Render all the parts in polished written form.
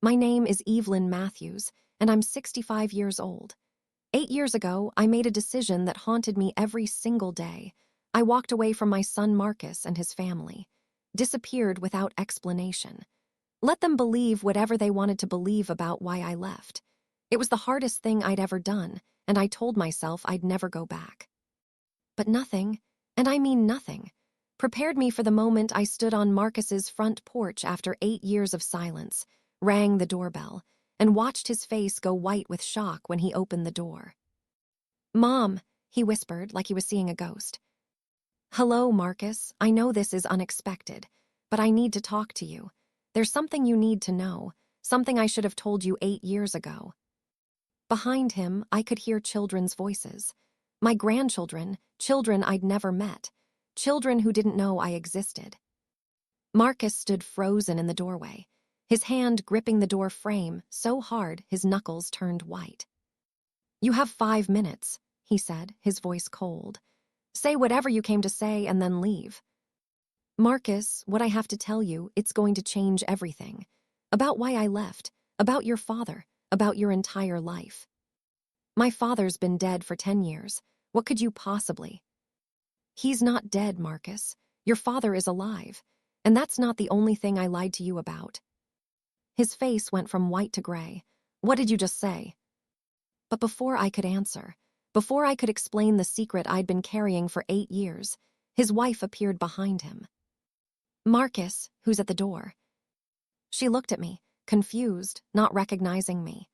My name is Evelyn Matthews, and I'm 65 years old. 8 years ago, I made a decision that haunted me every single day. I walked away from my son Marcus and his family, disappeared without explanation. Let them believe whatever they wanted to believe about why I left. It was the hardest thing I'd ever done, and I told myself I'd never go back. But nothing, and I mean nothing, prepared me for the moment I stood on Marcus's front porch after 8 years of silence, rang the doorbell, and watched his face go white with shock when he opened the door. "Mom," he whispered like he was seeing a ghost. "Hello, Marcus. I know this is unexpected, but I need to talk to you. There's something you need to know, something I should have told you 8 years ago." Behind him, I could hear children's voices. My grandchildren, children I'd never met, children who didn't know I existed. Marcus stood frozen in the doorway, his hand gripping the door frame so hard his knuckles turned white. "You have 5 minutes," he said, his voice cold. "Say whatever you came to say and then leave." "Marcus, what I have to tell you, it's going to change everything. About why I left, about your father, about your entire life. My father's been dead for 10 years. What could you possibly—" "He's not dead, Marcus. Your father is alive. And that's not the only thing I lied to you about." His face went from white to gray. "What did you just say?" But before I could answer, before I could explain the secret I'd been carrying for 8 years, his wife appeared behind him. "Marcus, who's at the door?" She looked at me, confused, not recognizing me.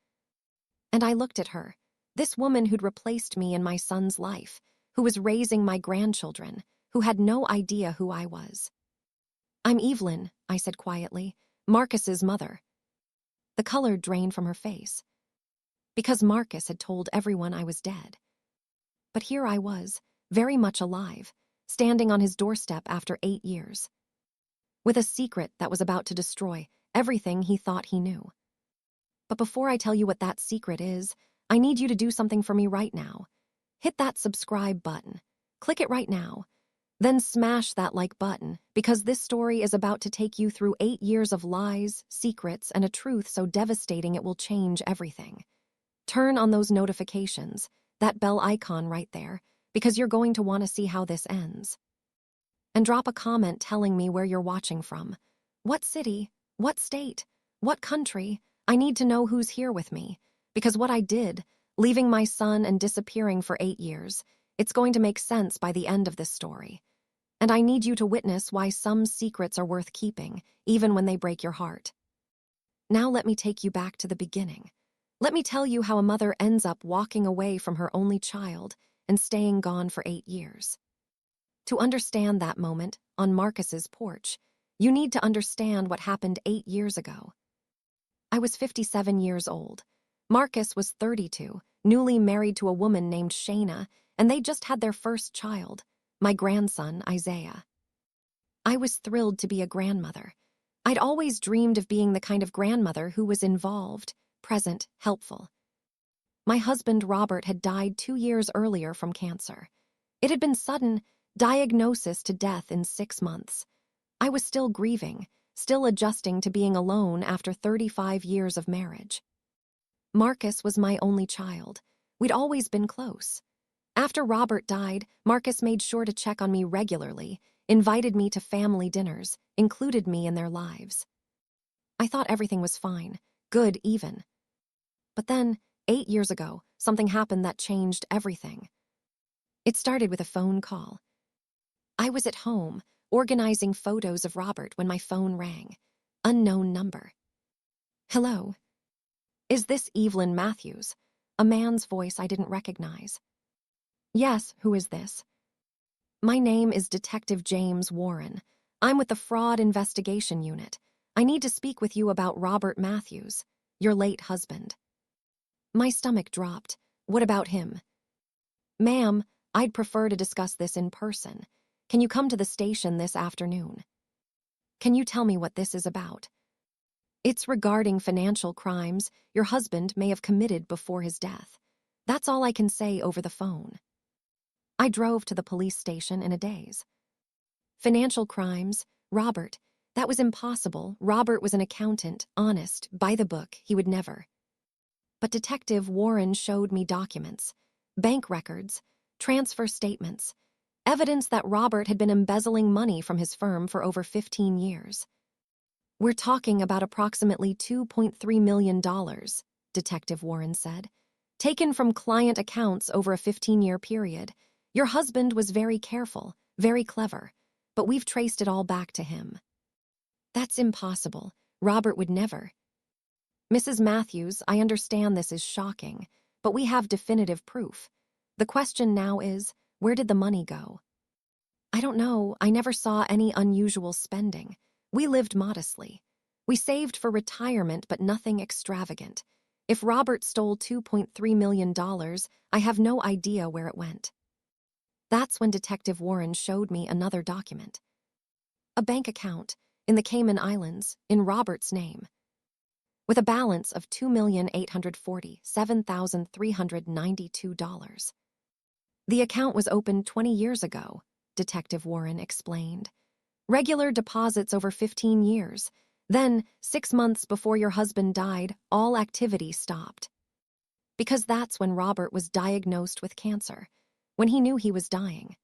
And I looked at her, this woman who'd replaced me in my son's life, who was raising my grandchildren, who had no idea who I was. "I'm Evelyn," I said quietly, "Marcus's mother." The color drained from her face. Because Marcus had told everyone I was dead. But here I was, very much alive, standing on his doorstep after 8 years, with a secret that was about to destroy everything he thought he knew. But before I tell you what that secret is, I need you to do something for me right now. Hit that subscribe button. Click it right now. Then smash that like button, because this story is about to take you through 8 years of lies, secrets, and a truth so devastating it will change everything. Turn on those notifications, that bell icon right there, because you're going to want to see how this ends. And drop a comment telling me where you're watching from. What city? What state? What country? I need to know who's here with me, because what I did, leaving my son and disappearing for 8 years, it's going to make sense by the end of this story. And I need you to witness why some secrets are worth keeping, even when they break your heart. Now let me take you back to the beginning. Let me tell you how a mother ends up walking away from her only child and staying gone for 8 years. To understand that moment on Marcus's porch, you need to understand what happened 8 years ago. I was 57 years old. Marcus was 32, newly married to a woman named Shayna, and they just had their first child, my grandson, Isaiah. I was thrilled to be a grandmother. I'd always dreamed of being the kind of grandmother who was involved, present, helpful. My husband, Robert, had died 2 years earlier from cancer. It had been sudden, diagnosis to death in 6 months. I was still grieving, still adjusting to being alone after 35 years of marriage. Marcus was my only child. We'd always been close. After Robert died, Marcus made sure to check on me regularly, invited me to family dinners, included me in their lives. I thought everything was fine, good even. But then, 8 years ago, something happened that changed everything. It started with a phone call. I was at home, organizing photos of Robert when my phone rang. Unknown number. "Hello. Is this Evelyn Matthews?" A man's voice I didn't recognize. "Yes, who is this?" "My name is Detective James Warren. I'm with the Fraud Investigation Unit. I need to speak with you about Robert Matthews, your late husband." My stomach dropped. What about him? "Ma'am, I'd prefer to discuss this in person. Can you come to the station this afternoon?" "Can you tell me what this is about?" "It's regarding financial crimes your husband may have committed before his death. That's all I can say over the phone." I drove to the police station in a daze. "Financial crimes? Robert, That was impossible. Robert was an accountant, honest, by the book, he would never. But Detective Warren showed me documents, bank records, transfer statements, evidence that Robert had been embezzling money from his firm for over 15 years. We're talking about approximately $2.3 million, Detective Warren said, taken from client accounts over a 15-year period. Your husband was very careful, very clever, but we've traced it all back to him. That's impossible. Robert would never. Mrs. Matthews, I understand this is shocking, but we have definitive proof. The question now is, where did the money go? I don't know. I never saw any unusual spending. We lived modestly. We saved for retirement, but nothing extravagant. If Robert stole $2.3 million, I have no idea where it went. That's when Detective Warren showed me another document. A bank account in the Cayman Islands in Robert's name, with a balance of $2,847,392. The account was opened 20 years ago, Detective Warren explained. Regular deposits over 15 years. Then, 6 months before your husband died, all activity stopped. Because that's when Robert was diagnosed with cancer, when he knew he was dying.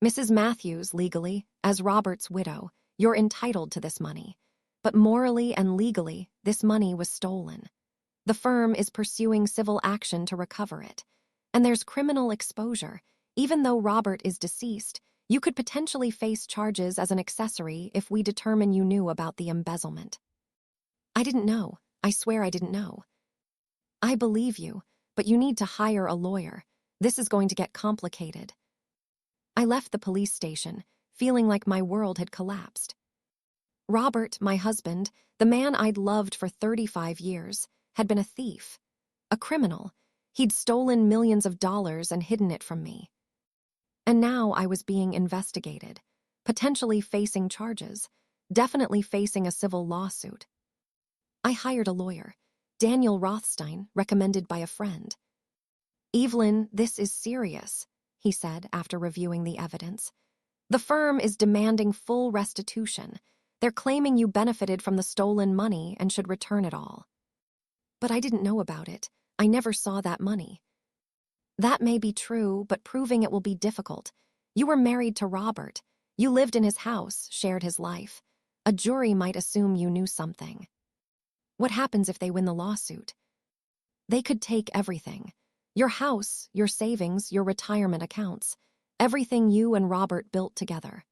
Mrs. Matthews, legally, as Robert's widow, you're entitled to this money. But morally and legally, this money was stolen. The firm is pursuing civil action to recover it. And there's criminal exposure. Even though Robert is deceased, you could potentially face charges as an accessory if we determine you knew about the embezzlement. I didn't know. I swear I didn't know. I believe you, but you need to hire a lawyer. This is going to get complicated. I left the police station, feeling like my world had collapsed. Robert, my husband, the man I'd loved for 35 years, had been a thief, a criminal. He'd stolen millions of dollars and hidden it from me. And now I was being investigated, potentially facing charges, definitely facing a civil lawsuit. I hired a lawyer, Daniel Rothstein, recommended by a friend. Evelyn, this is serious, he said after reviewing the evidence. The firm is demanding full restitution. They're claiming you benefited from the stolen money and should return it all. But I didn't know about it. I never saw that money. That may be true, but proving it will be difficult. You were married to Robert. You lived in his house, shared his life. A jury might assume you knew something. What happens if they win the lawsuit? They could take everything. Your house, your savings, your retirement accounts. Everything you and Robert built together.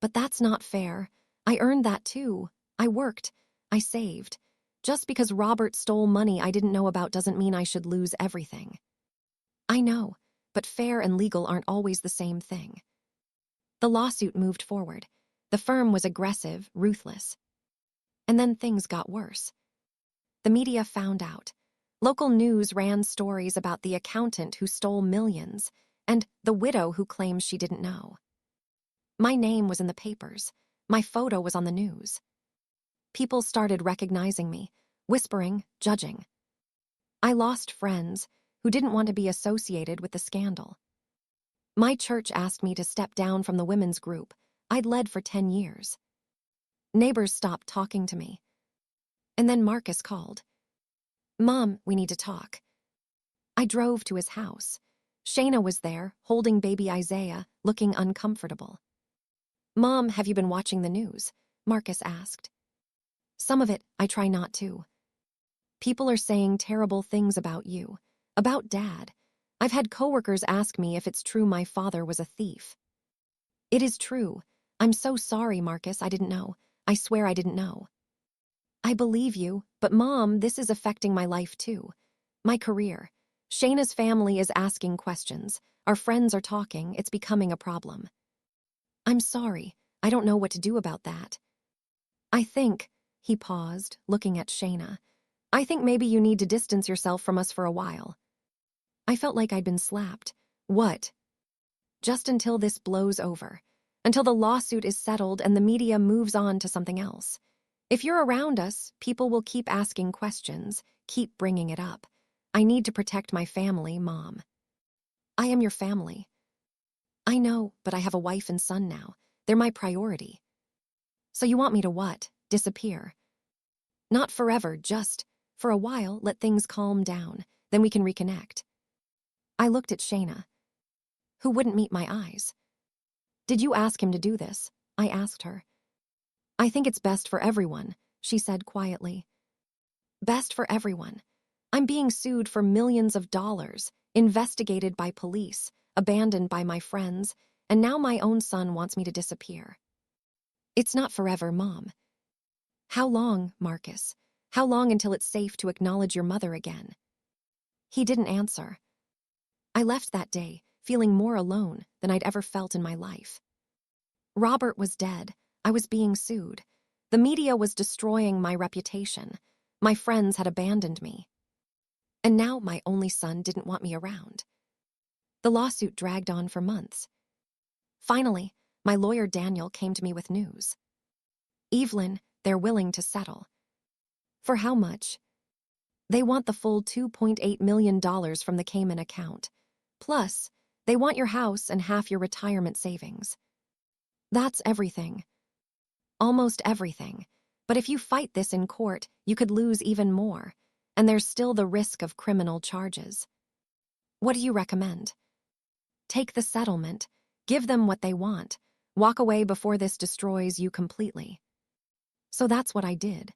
But that's not fair. I earned that too. I worked. I saved. Just because Robert stole money I didn't know about doesn't mean I should lose everything. I know, but fair and legal aren't always the same thing. The lawsuit moved forward. The firm was aggressive, ruthless. And then things got worse. The media found out. Local news ran stories about the accountant who stole millions and the widow who claims she didn't know. My name was in the papers. My photo was on the news. People started recognizing me, whispering, judging. I lost friends who didn't want to be associated with the scandal. My church asked me to step down from the women's group I'd led for 10 years. Neighbors stopped talking to me. And then Marcus called. Mom, we need to talk. I drove to his house. Shayna was there, holding baby Isaiah, looking uncomfortable. Mom, have you been watching the news? Marcus asked. Some of it, I try not to. People are saying terrible things about you, about Dad. I've had coworkers ask me if it's true my father was a thief. It is true. I'm so sorry, Marcus, I didn't know. I swear I didn't know. I believe you, but Mom, this is affecting my life too. My career. Shayna's family is asking questions. Our friends are talking. It's becoming a problem. I'm sorry. I don't know what to do about that. I think, he paused, looking at Shayna. I think maybe you need to distance yourself from us for a while. I felt like I'd been slapped. What? Just until this blows over. Until the lawsuit is settled and the media moves on to something else. If you're around us, people will keep asking questions, keep bringing it up. I need to protect my family, Mom. I am your family. I know, but I have a wife and son now. They're my priority. So you want me to what? Disappear? Not forever, just for a while, let things calm down. Then we can reconnect. I looked at Shayna, who wouldn't meet my eyes. Did you ask him to do this? I asked her. I think it's best for everyone, she said quietly. Best for everyone. I'm being sued for millions of dollars, investigated by police, abandoned by my friends, and now my own son wants me to disappear. It's not forever, Mom. How long, Marcus? How long until it's safe to acknowledge your mother again? He didn't answer. I left that day, feeling more alone than I'd ever felt in my life. Robert was dead. I was being sued. The media was destroying my reputation. My friends had abandoned me. And now my only son didn't want me around. The lawsuit dragged on for months. Finally, my lawyer Daniel came to me with news. Evelyn, they're willing to settle. For how much? They want the full $2.8 million from the Cayman account. Plus, they want your house and half your retirement savings. That's everything. Almost everything. But if you fight this in court, you could lose even more. And there's still the risk of criminal charges. What do you recommend? Take the settlement. Give them what they want. Walk away before this destroys you completely. So that's what I did.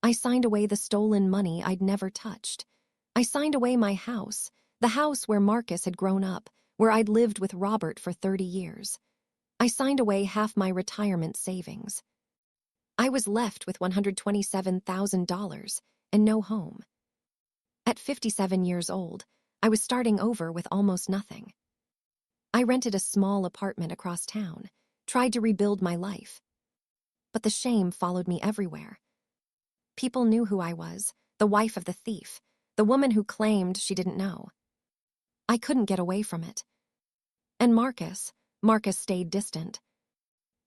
I signed away the stolen money I'd never touched. I signed away my house, the house where Marcus had grown up, where I'd lived with Robert for 30 years. I signed away half my retirement savings. I was left with $127,000 and no home. At 57 years old, I was starting over with almost nothing. I rented a small apartment across town, tried to rebuild my life. But the shame followed me everywhere. People knew who I was, the wife of the thief, the woman who claimed she didn't know. I couldn't get away from it. And Marcus stayed distant.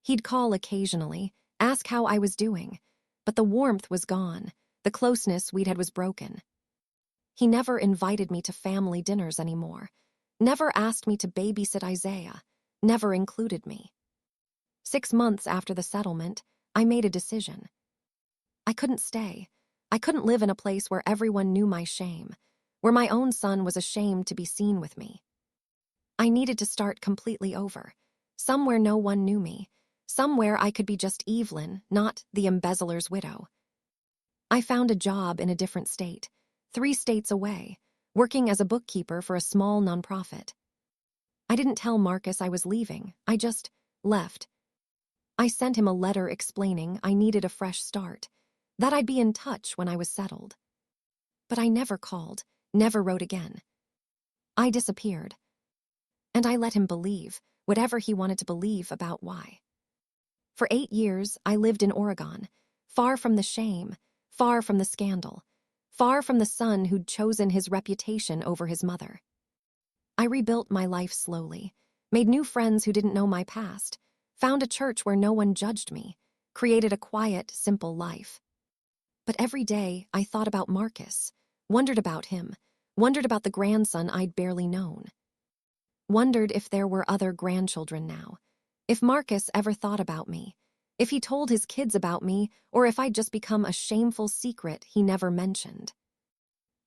He'd call occasionally, ask how I was doing, but the warmth was gone, the closeness we'd had was broken. He never invited me to family dinners anymore, never asked me to babysit Isaiah, never included me. 6 months after the settlement, I made a decision. I couldn't stay. I couldn't live in a place where everyone knew my shame, where my own son was ashamed to be seen with me. I needed to start completely over, somewhere no one knew me, somewhere I could be just Evelyn, not the embezzler's widow. I found a job in a different state, 3 states away, working as a bookkeeper for a small nonprofit. I didn't tell Marcus I was leaving, I just left. I sent him a letter explaining I needed a fresh start, that I'd be in touch when I was settled. But I never called, never wrote again. I disappeared. And I let him believe whatever he wanted to believe about why. For 8 years, I lived in Oregon, far from the shame, far from the scandal, far from the son who'd chosen his reputation over his mother. I rebuilt my life slowly, made new friends who didn't know my past, found a church where no one judged me, created a quiet, simple life. But every day, I thought about Marcus, wondered about him, wondered about the grandson I'd barely known. Wondered if there were other grandchildren now, if Marcus ever thought about me, if he told his kids about me, or if I'd just become a shameful secret he never mentioned.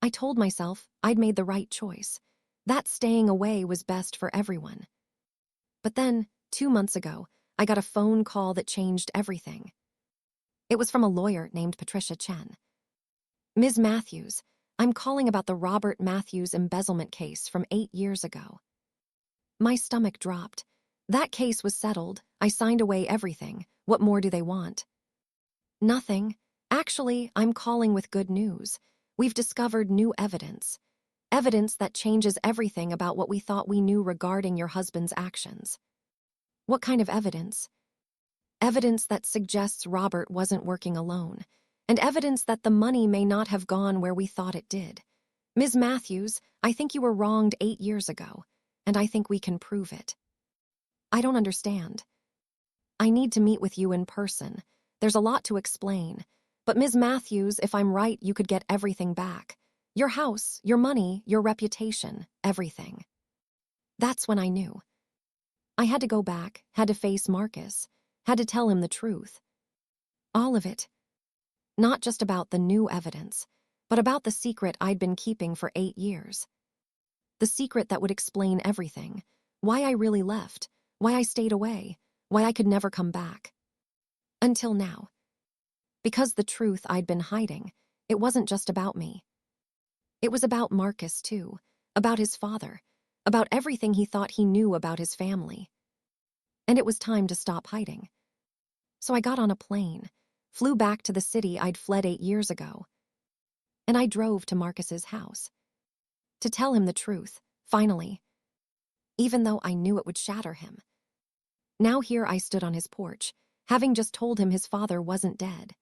I told myself I'd made the right choice, that staying away was best for everyone. But then, 2 months ago, I got a phone call that changed everything. It was from a lawyer named Patricia Chen. Ms. Matthews, I'm calling about the Robert Matthews embezzlement case from 8 years ago. My stomach dropped. That case was settled. I signed away everything. What more do they want? Nothing. Actually, I'm calling with good news. We've discovered new evidence. Evidence that changes everything about what we thought we knew regarding your husband's actions. What kind of evidence? Evidence that suggests Robert wasn't working alone, and evidence that the money may not have gone where we thought it did. Ms. Matthews, I think you were wronged 8 years ago, and I think we can prove it. I don't understand. I need to meet with you in person. There's a lot to explain. But Ms. Matthews, if I'm right, you could get everything back. Your house, your money, your reputation, everything. That's when I knew. I had to go back, had to face Marcus, had to tell him the truth. All of it. Not just about the new evidence, but about the secret I'd been keeping for 8 years. The secret that would explain everything. Why I really left, why I stayed away, why I could never come back. Until now. Because the truth I'd been hiding, it wasn't just about me. It was about Marcus, too, about his father, about everything he thought he knew about his family. And it was time to stop hiding. So I got on a plane, flew back to the city I'd fled 8 years ago, and I drove to Marcus's house. To tell him the truth, finally, even though I knew it would shatter him. Now here I stood on his porch, having just told him his father wasn't dead,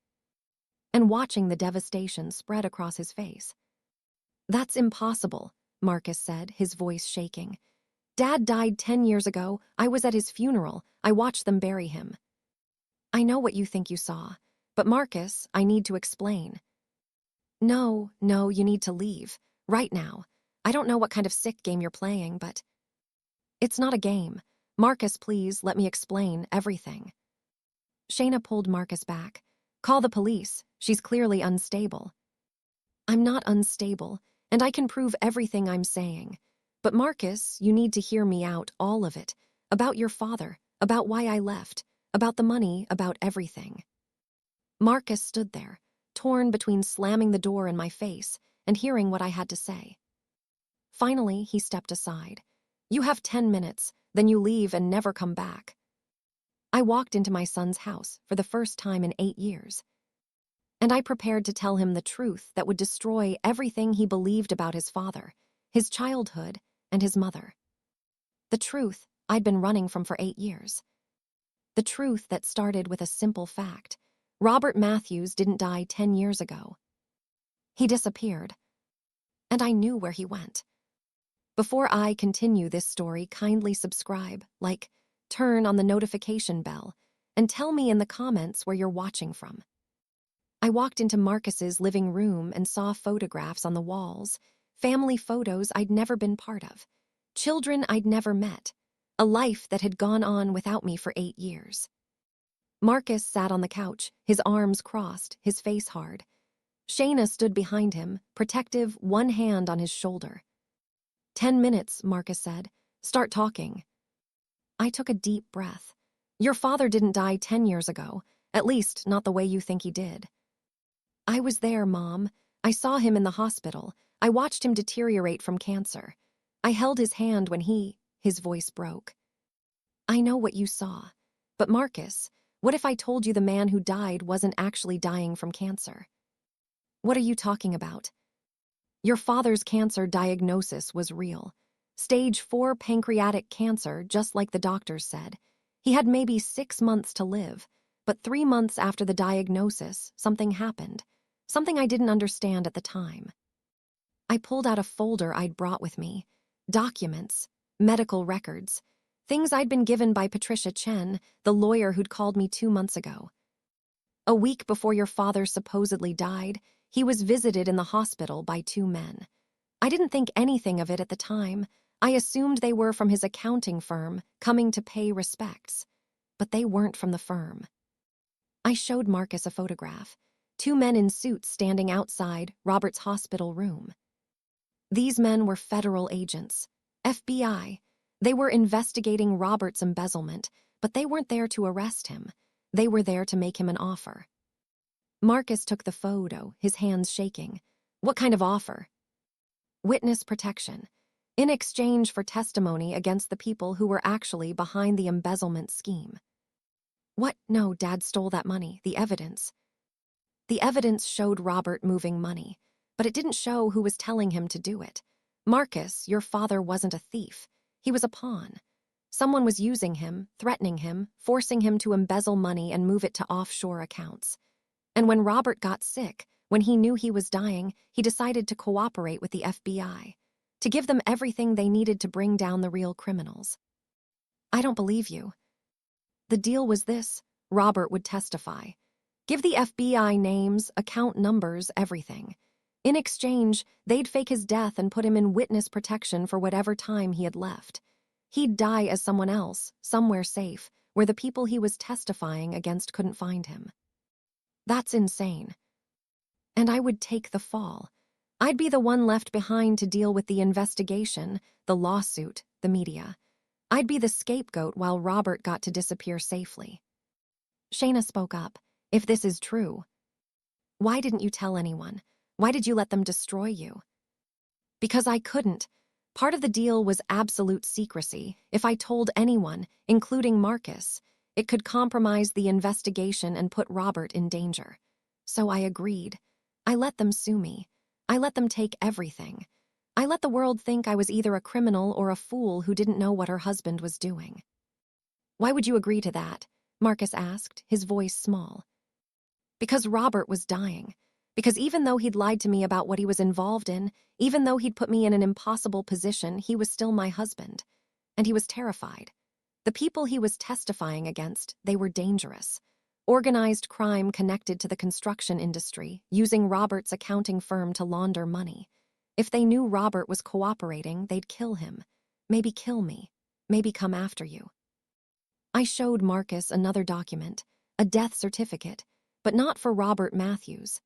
and watching the devastation spread across his face. "That's impossible," Marcus said, his voice shaking. "Dad died 10 years ago. I was at his funeral. I watched them bury him." "I know what you think you saw, but Marcus, I need to explain." No, you need to leave. Right now. I don't know what kind of sick game you're playing, but it's not a game. Marcus, please, let me explain everything." Shayna pulled Marcus back. "Call the police. She's clearly unstable." "I'm not unstable, and I can prove everything I'm saying. But Marcus, you need to hear me out, all of it. About your father, about why I left, about the money, about everything." Marcus stood there, torn between slamming the door in my face and hearing what I had to say. Finally, he stepped aside. "You have 10 minutes, then you leave and never come back." I walked into my son's house for the first time in 8 years. And I prepared to tell him the truth that would destroy everything he believed about his father, his childhood, and his mother. The truth I'd been running from for 8 years. The truth that started with a simple fact. Robert Matthews didn't die 10 years ago. He disappeared. And I knew where he went. Before I continue this story, kindly subscribe, like, turn on the notification bell, and tell me in the comments where you're watching from. I walked into Marcus's living room and saw photographs on the walls, family photos I'd never been part of, children I'd never met, a life that had gone on without me for 8 years. Marcus sat on the couch, his arms crossed, his face hard. Shayna stood behind him, protective, one hand on his shoulder. 10 minutes, Marcus said. Start talking. I took a deep breath. Your father didn't die 10 years ago, at least not the way you think he did. I was there, Mom. I saw him in the hospital. I watched him deteriorate from cancer. I held his hand when his voice broke. I know what you saw. But Marcus, what if I told you the man who died wasn't actually dying from cancer? What are you talking about? Your father's cancer diagnosis was real. Stage 4 pancreatic cancer, just like the doctors said. He had maybe 6 months to live, but 3 months after the diagnosis, something happened. Something I didn't understand at the time. I pulled out a folder I'd brought with me. Documents, medical records, things I'd been given by Patricia Chen, the lawyer who'd called me 2 months ago. A week before your father supposedly died, he was visited in the hospital by 2 men. I didn't think anything of it at the time. I assumed they were from his accounting firm, coming to pay respects. But they weren't from the firm. I showed Marcus a photograph. 2 men in suits standing outside Robert's hospital room. These men were federal agents, FBI. They were investigating Robert's embezzlement, but they weren't there to arrest him. They were there to make him an offer. Marcus took the photo, his hands shaking. What kind of offer? Witness protection, in exchange for testimony against the people who were actually behind the embezzlement scheme. What? No, Dad stole that money, the evidence. The evidence showed Robert moving money, but it didn't show who was telling him to do it. Marcus, your father wasn't a thief. He was a pawn. Someone was using him, threatening him, forcing him to embezzle money and move it to offshore accounts. And when Robert got sick, when he knew he was dying, he decided to cooperate with the FBI, to give them everything they needed to bring down the real criminals. I don't believe you. The deal was this: Robert would testify. Give the FBI names, account numbers, everything. In exchange, they'd fake his death and put him in witness protection for whatever time he had left. He'd die as someone else, somewhere safe, where the people he was testifying against couldn't find him. That's insane. And I would take the fall. I'd be the one left behind to deal with the investigation, the lawsuit, the media. I'd be the scapegoat while Robert got to disappear safely. Shayna spoke up. If this is true, why didn't you tell anyone? Why did you let them destroy you? Because I couldn't. Part of the deal was absolute secrecy. If I told anyone, including Marcus, it could compromise the investigation and put Robert in danger. So I agreed. I let them sue me. I let them take everything. I let the world think I was either a criminal or a fool who didn't know what her husband was doing. Why would you agree to that? Marcus asked, his voice small. Because Robert was dying. Because even though he'd lied to me about what he was involved in, even though he'd put me in an impossible position, he was still my husband. And he was terrified. The people he was testifying against, they were dangerous. Organized crime connected to the construction industry, using Robert's accounting firm to launder money. If they knew Robert was cooperating, they'd kill him. Maybe kill me. Maybe come after you. I showed Marcus another document, a death certificate, but not for Robert Matthews.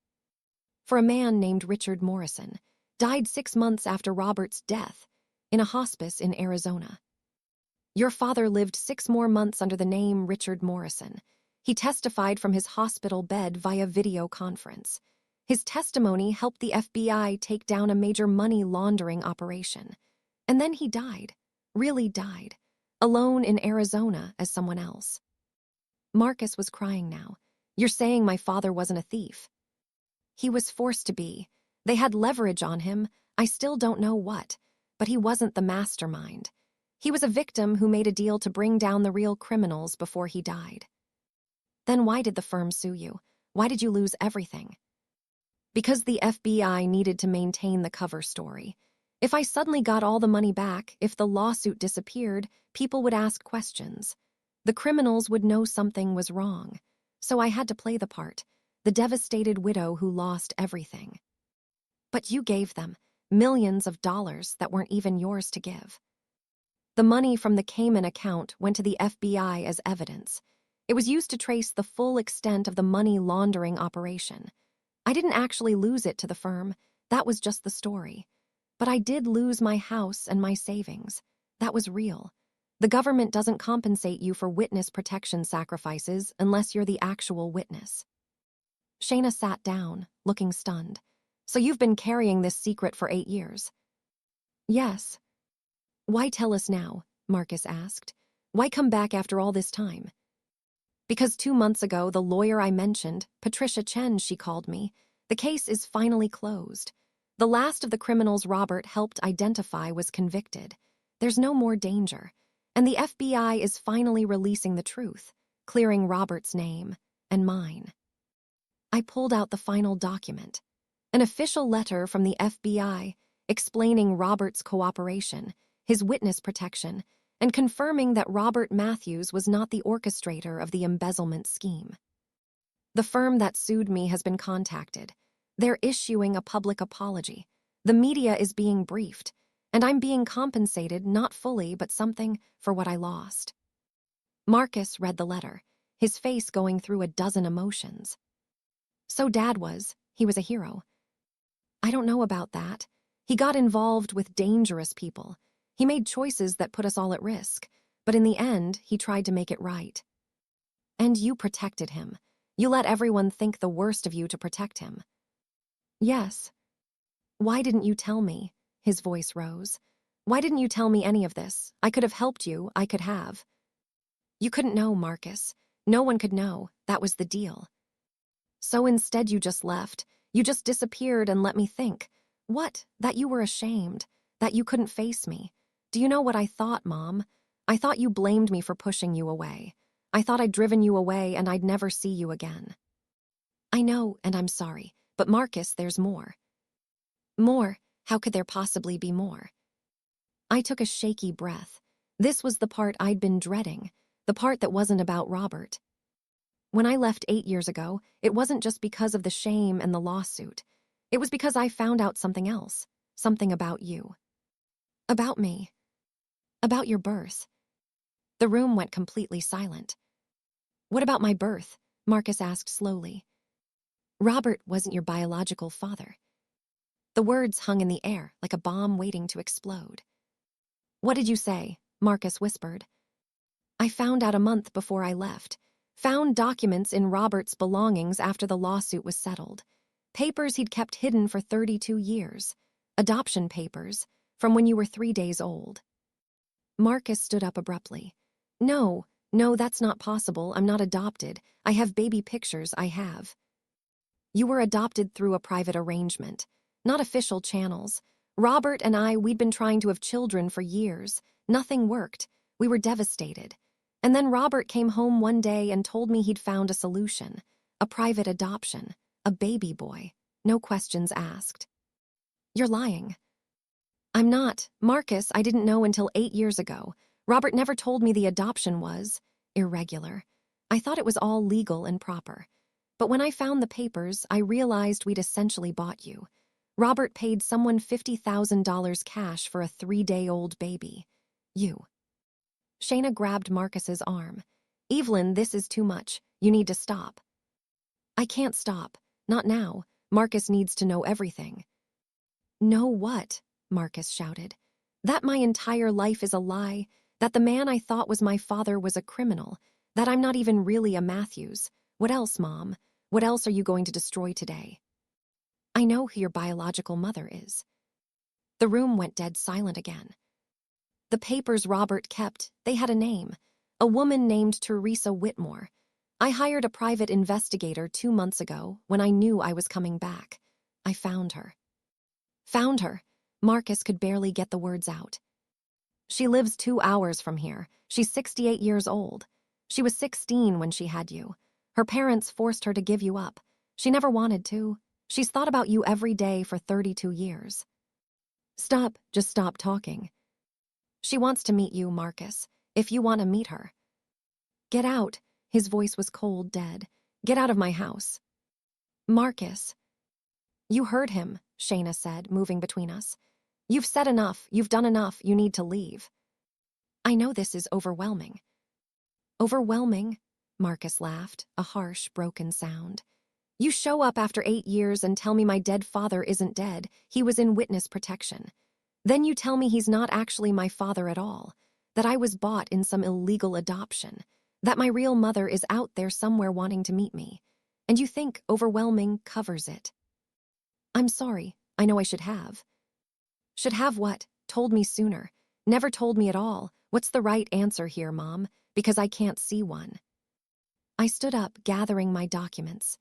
For a man named Richard Morrison, died 6 months after Robert's death, in a hospice in Arizona. Your father lived 6 more months under the name Richard Morrison. He testified from his hospital bed via video conference. His testimony helped the FBI take down a major money laundering operation. And then he died, really died, alone in Arizona as someone else. Marcus was crying now. You're saying my father wasn't a thief? He was forced to be. They had leverage on him, I still don't know what, but he wasn't the mastermind. He was a victim who made a deal to bring down the real criminals before he died. Then why did the firm sue you? Why did you lose everything? Because the FBI needed to maintain the cover story. If I suddenly got all the money back, if the lawsuit disappeared, people would ask questions. The criminals would know something was wrong. So I had to play the part, the devastated widow who lost everything. But you gave them millions of dollars that weren't even yours to give. The money from the Cayman account went to the FBI as evidence. It was used to trace the full extent of the money laundering operation. I didn't actually lose it to the firm. That was just the story. But I did lose my house and my savings. That was real. The government doesn't compensate you for witness protection sacrifices unless you're the actual witness. Shayna sat down, looking stunned. So you've been carrying this secret for 8 years? Yes. Why tell us now? Marcus asked. Why come back after all this time? Because 2 months ago, the lawyer I mentioned, Patricia Chen, she called me. The case is finally closed. The last of the criminals Robert helped identify was convicted. There's no more danger. And the FBI is finally releasing the truth, clearing Robert's name and mine. I pulled out the final document, an official letter from the FBI explaining Robert's cooperation, his witness protection, and confirming that Robert Matthews was not the orchestrator of the embezzlement scheme. The firm that sued me has been contacted. They're issuing a public apology. The media is being briefed, and I'm being compensated, not fully, but something, for what I lost. Marcus read the letter, his face going through a dozen emotions. So Dad he was a hero. I don't know about that. He got involved with dangerous people. He made choices that put us all at risk, but in the end, he tried to make it right. And you protected him. You let everyone think the worst of you to protect him. Yes. Why didn't you tell me? His voice rose. Why didn't you tell me any of this? I could have helped you, I could have. You couldn't know, Marcus. No one could know. That was the deal. So instead you just left. You just disappeared and let me think. What? That you were ashamed. That you couldn't face me. Do you know what I thought, Mom? I thought you blamed me for pushing you away. I thought I'd driven you away and I'd never see you again. I know, and I'm sorry. But Marcus, there's more. More? How could there possibly be more? I took a shaky breath. This was the part I'd been dreading, the part that wasn't about Robert. When I left 8 years ago, it wasn't just because of the shame and the lawsuit. It was because I found out something else, something about you. About me. About your birth. The room went completely silent. What about my birth? Marcus asked slowly. Robert wasn't your biological father. The words hung in the air like a bomb waiting to explode. What did you say? Marcus whispered. I found out a month before I left. Found documents in Robert's belongings after the lawsuit was settled. Papers he'd kept hidden for 32 years. Adoption papers, from when you were 3 days old. Marcus stood up abruptly. No, that's not possible. I'm not adopted. I have baby pictures, I have. You were adopted through a private arrangement, not official channels. Robert and we'd been trying to have children for years. Nothing worked. We were devastated. And then Robert came home one day and told me he'd found a solution. A private adoption. A baby boy. No questions asked. You're lying. I'm not. Marcus, I didn't know until 8 years ago. Robert never told me the adoption was irregular. I thought it was all legal and proper. But when I found the papers, I realized we'd essentially bought you. Robert paid someone $50,000 cash for a 3-day-old baby. You. Shayna grabbed Marcus's arm. Evelyn, this is too much. You need to stop. I can't stop. Not now. Marcus needs to know everything. Know what? Marcus shouted. That my entire life is a lie. That the man I thought was my father was a criminal. That I'm not even really a Matthews. What else, Mom? What else are you going to destroy today? I know who your biological mother is. The room went dead silent again. The papers Robert kept, they had a name. A woman named Teresa Whitmore. I hired a private investigator 2 months ago when I knew I was coming back. I found her. Found her. Marcus could barely get the words out. She lives 2 hours from here. She's 68 years old. She was 16 when she had you. Her parents forced her to give you up. She never wanted to. She's thought about you every day for 32 years. Stop, just stop talking. She wants to meet you, Marcus, if you want to meet her. Get out. His voice was cold, dead. Get out of my house. Marcus. You heard him, Shayna said, moving between us. You've said enough. You've done enough. You need to leave. I know this is overwhelming. Overwhelming? Marcus laughed, a harsh, broken sound. You show up after 8 years and tell me my dead father isn't dead. He was in witness protection. Then you tell me he's not actually my father at all, that I was bought in some illegal adoption, that my real mother is out there somewhere wanting to meet me. And you think overwhelming covers it. I'm sorry. I know I should have. Should have what? Told me sooner. Never told me at all. What's the right answer here, Mom? Because I can't see one. I stood up, gathering my documents.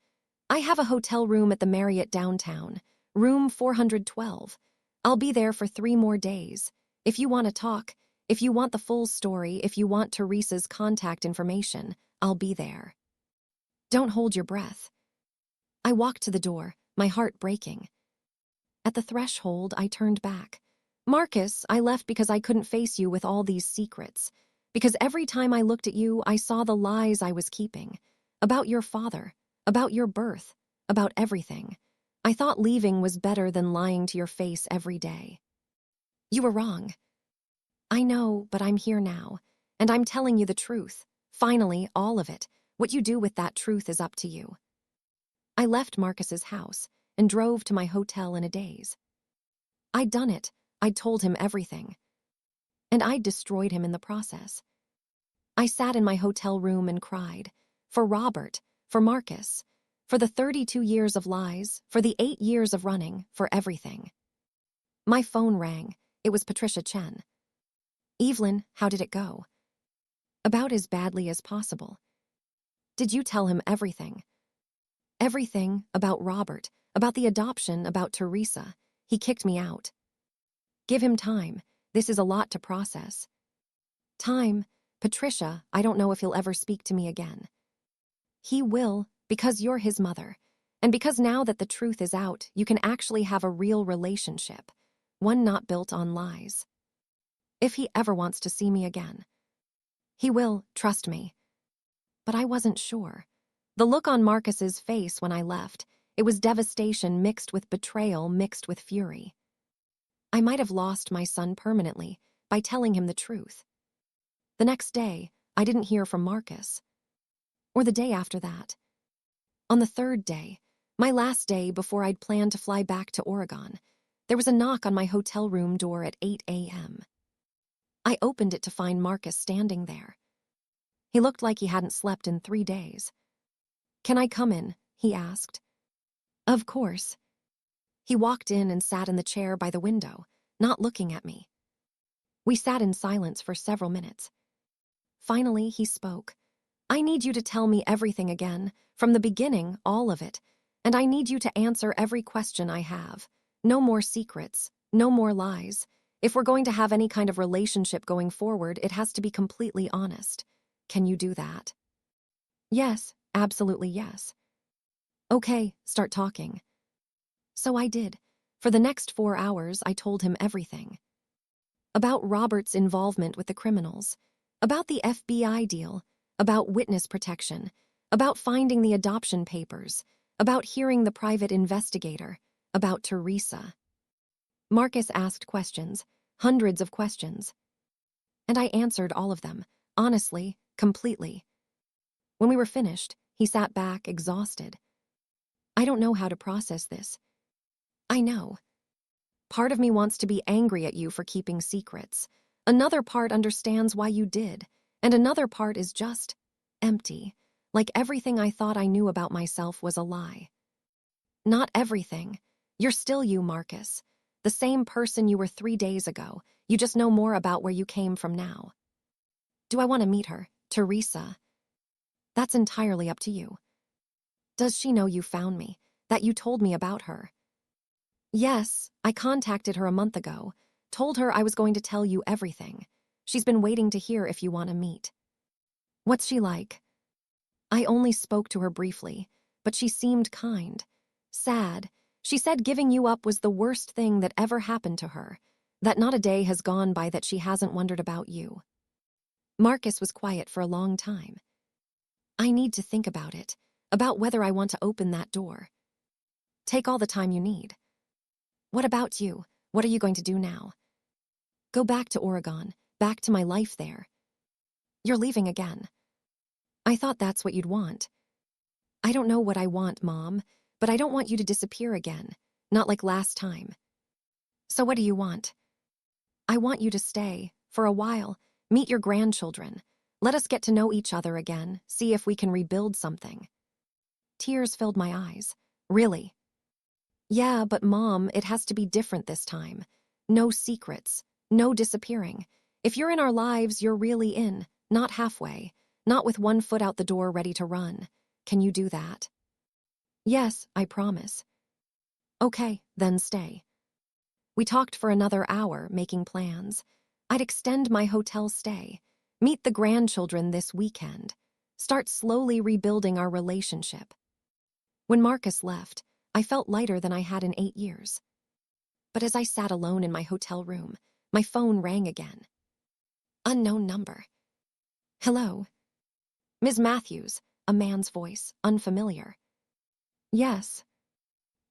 I have a hotel room at the Marriott downtown, room 412. I'll be there for 3 more days. If you want to talk, if you want the full story, if you want Teresa's contact information, I'll be there. Don't hold your breath. I walked to the door, my heart breaking. At the threshold, I turned back. Marcus, I left because I couldn't face you with all these secrets. Because every time I looked at you, I saw the lies I was keeping. About your father, about your birth, about everything. I thought leaving was better than lying to your face every day. You were wrong. I know, but I'm here now. And I'm telling you the truth. Finally, all of it. What you do with that truth is up to you. I left Marcus's house and drove to my hotel in a daze. I'd done it. I'd told him everything. And I'd destroyed him in the process. I sat in my hotel room and cried. For Robert, for Marcus, for the 32 years of lies, for the 8 years of running, for everything. My phone rang. It was Patricia Chen. Evelyn, how did it go? About as badly as possible. Did you tell him everything? Everything about Robert, about the adoption, about Teresa. He kicked me out. Give him time. This is a lot to process. Time? Patricia, I don't know if he'll ever speak to me again. He will, because you're his mother. And because now that the truth is out, you can actually have a real relationship. One not built on lies. If he ever wants to see me again. He will, trust me. But I wasn't sure. The look on Marcus's face when I left, it was devastation mixed with betrayal, mixed with fury. I might have lost my son permanently by telling him the truth. The next day, I didn't hear from Marcus. Or the day after that. On the 3rd day, My last day before I'd planned to fly back to Oregon, there was a knock on my hotel room door at 8 a.m. I opened it to find Marcus standing there. He looked like he hadn't slept in 3 days. "Can I come in?" he asked. Of course. He walked in and sat in the chair by the window, not looking at me. We sat in silence for several minutes. Finally, he spoke. "I need you to tell me everything again, from the beginning, all of it, and I need you to answer every question I have. No more secrets, no more lies. If we're going to have any kind of relationship going forward, it has to be completely honest. Can you do that?" "Yes, absolutely yes." "Okay, start talking." So I did. For the next 4 hours, I told him everything. About Robert's involvement with the criminals, about the FBI deal, about witness protection, about finding the adoption papers, about hearing the private investigator, about Teresa. Marcus asked questions, hundreds of questions. And I answered all of them, honestly, completely. When we were finished, he sat back, exhausted. "I don't know how to process this." "I know. Part of me wants to be angry at you for keeping secrets. Another part understands why you did. And another part is just empty. Like everything I thought I knew about myself was a lie." "Not everything. You're still you, Marcus. The same person you were 3 days ago. You just know more about where you came from now." "Do I want to meet her, Teresa?" "That's entirely up to you." "Does she know you found me, that you told me about her?" "Yes, I contacted her a month ago, told her I was going to tell you everything. She's been waiting to hear if you want to meet." "What's she like?" "I only spoke to her briefly, but she seemed kind. Sad. She said giving you up was the worst thing that ever happened to her, that not a day has gone by that she hasn't wondered about you." Marcus was quiet for a long time. "I need to think about it, about whether I want to open that door." "Take all the time you need." "What about you? What are you going to do now?" "Go back to Oregon, back to my life there." "You're leaving again." "I thought that's what you'd want." "I don't know what I want, Mom, but I don't want you to disappear again, not like last time." "So what do you want?" "I want you to stay, for a while, meet your grandchildren. Let us get to know each other again, see if we can rebuild something." Tears filled my eyes. "Really?" "Yeah, but Mom, it has to be different this time. No secrets, no disappearing. If you're in our lives, you're really in, not halfway, not with one foot out the door ready to run. Can you do that?" "Yes, I promise." "Okay, then stay." We talked for another hour, making plans. I'd extend my hotel stay, meet the grandchildren this weekend, start slowly rebuilding our relationship. When Marcus left, I felt lighter than I had in 8 years. But as I sat alone in my hotel room, my phone rang again. Unknown number. "Hello?" "Ms. Matthews," a man's voice, unfamiliar. "Yes."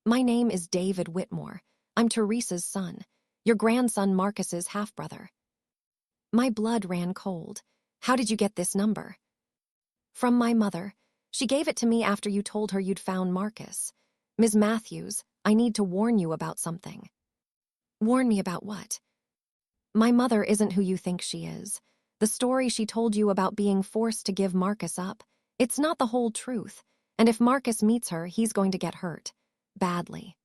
"My name is David Whitmore. I'm Teresa's son, your grandson Marcus's half-brother." My blood ran cold. "How did you get this number?" "From my mother. She gave it to me after you told her you'd found Marcus. Ms. Matthews, I need to warn you about something." "Warn me about what?" "My mother isn't who you think she is. The story she told you about being forced to give Marcus up, it's not the whole truth, and if Marcus meets her, he's going to get hurt. Badly."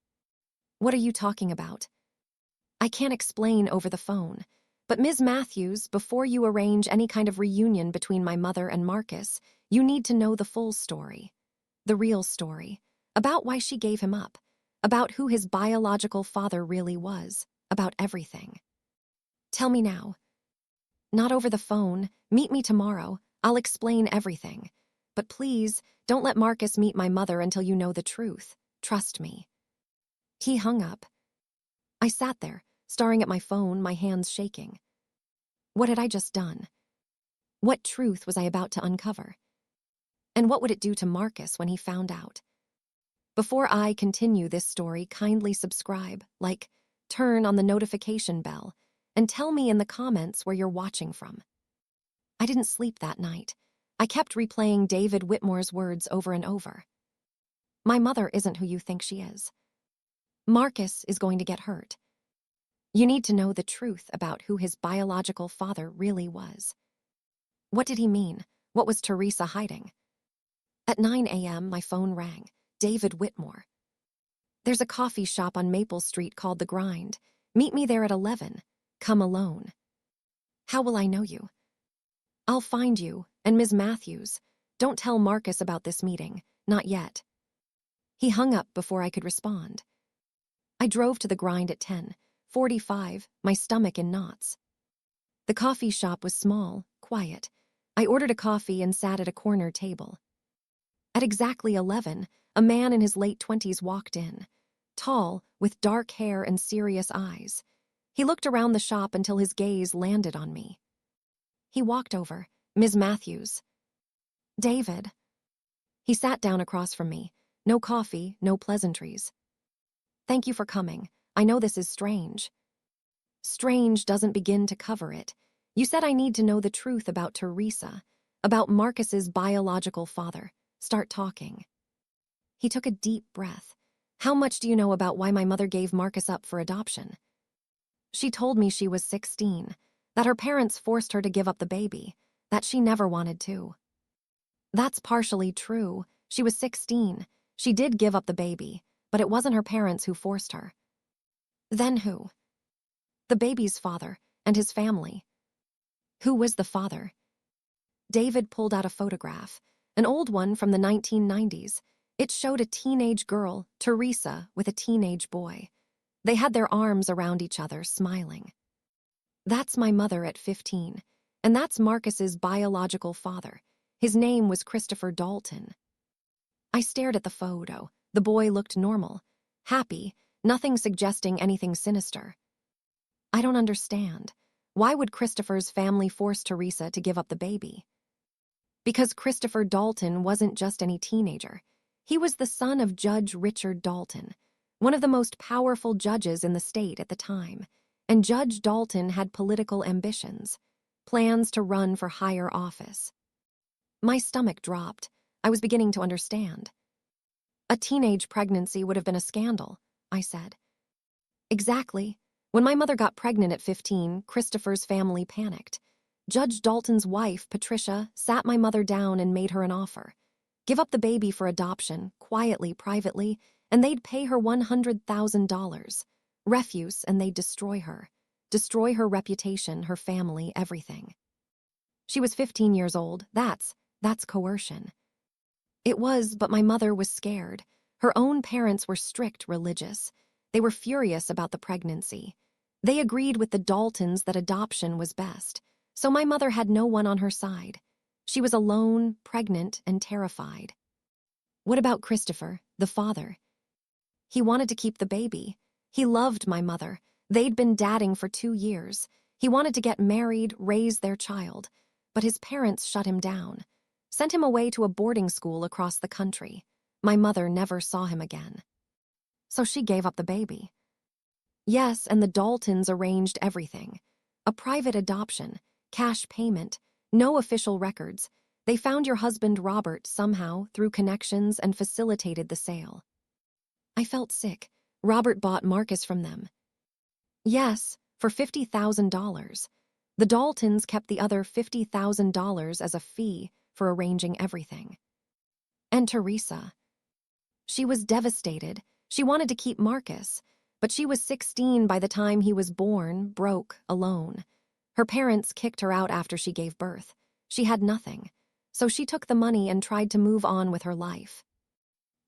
"What are you talking about?" "I can't explain over the phone. But Ms. Matthews, before you arrange any kind of reunion between my mother and Marcus, you need to know the full story. The real story. About why she gave him up. About who his biological father really was. About everything." "Tell me now." "Not over the phone. Meet me tomorrow. I'll explain everything. But please, don't let Marcus meet my mother until you know the truth. Trust me." He hung up. I sat there, staring at my phone, my hands shaking. What had I just done? What truth was I about to uncover? And what would it do to Marcus when he found out? Before I continue this story, kindly subscribe, like, turn on the notification bell, and tell me in the comments where you're watching from. I didn't sleep that night. I kept replaying David Whitmore's words over and over. My mother isn't who you think she is. Marcus is going to get hurt. You need to know the truth about who his biological father really was. What did he mean? What was Teresa hiding? At 9 a.m., my phone rang. David Whitmore. There's a coffee shop on Maple Street called The Grind. Meet me there at 11. Come alone. How will I know you? I'll find you, and Ms. Matthews. Don't tell Marcus about this meeting. Not yet. He hung up before I could respond. I drove to The Grind at 10:45, my stomach in knots. The coffee shop was small, quiet. I ordered a coffee and sat at a corner table. At exactly 11, a man in his late 20s walked in, tall, with dark hair and serious eyes. He looked around the shop until his gaze landed on me. He walked over. Ms. Matthews. David. He sat down across from me. No coffee, no pleasantries. Thank you for coming. I know this is strange. Strange doesn't begin to cover it. You said I need to know the truth about Teresa, about Marcus's biological father. Start talking. He took a deep breath. How much do you know about why my mother gave Marcus up for adoption? She told me she was 16, that her parents forced her to give up the baby, that she never wanted to. That's partially true. She was 16. She did give up the baby, but it wasn't her parents who forced her. Then who? The baby's father and his family. Who was the father? David pulled out a photograph, an old one from the 1990s. It showed a teenage girl, Teresa, with a teenage boy. They had their arms around each other, smiling. That's my mother at 15, and that's Marcus's biological father. His name was Christopher Dalton. I stared at the photo. The boy looked normal, happy, nothing suggesting anything sinister. I don't understand. Why would Christopher's family force Teresa to give up the baby? Because Christopher Dalton wasn't just any teenager. He was the son of Judge Richard Dalton, one of the most powerful judges in the state at the time, and Judge Dalton had political ambitions, plans to run for higher office. My stomach dropped. I was beginning to understand. A teenage pregnancy would have been a scandal, I said. Exactly. When my mother got pregnant at 15, Christopher's family panicked. Judge Dalton's wife, Patricia, sat my mother down and made her an offer. Give up the baby for adoption, quietly, privately, and they'd pay her $100,000. Refuse, and they'd destroy her. Destroy her reputation, her family, everything. She was 15 years old. That's coercion. It was, but my mother was scared. Her own parents were strict religious. They were furious about the pregnancy. They agreed with the Daltons that adoption was best, so my mother had no one on her side. She was alone, pregnant, and terrified. What about Christopher, the father? He wanted to keep the baby. He loved my mother. They'd been dating for 2 years. He wanted to get married, raise their child. But his parents shut him down, sent him away to a boarding school across the country. My mother never saw him again. So she gave up the baby. Yes, and the Daltons arranged everything. A private adoption, cash payment, no official records. They found your husband Robert somehow through connections and facilitated the sale. I felt sick. Robert bought Marcus from them. Yes, for $50,000. The Daltons kept the other $50,000 as a fee for arranging everything. And Teresa. She was devastated. She wanted to keep Marcus, but she was 16 by the time he was born, broke, alone. Her parents kicked her out after she gave birth. She had nothing, so she took the money and tried to move on with her life.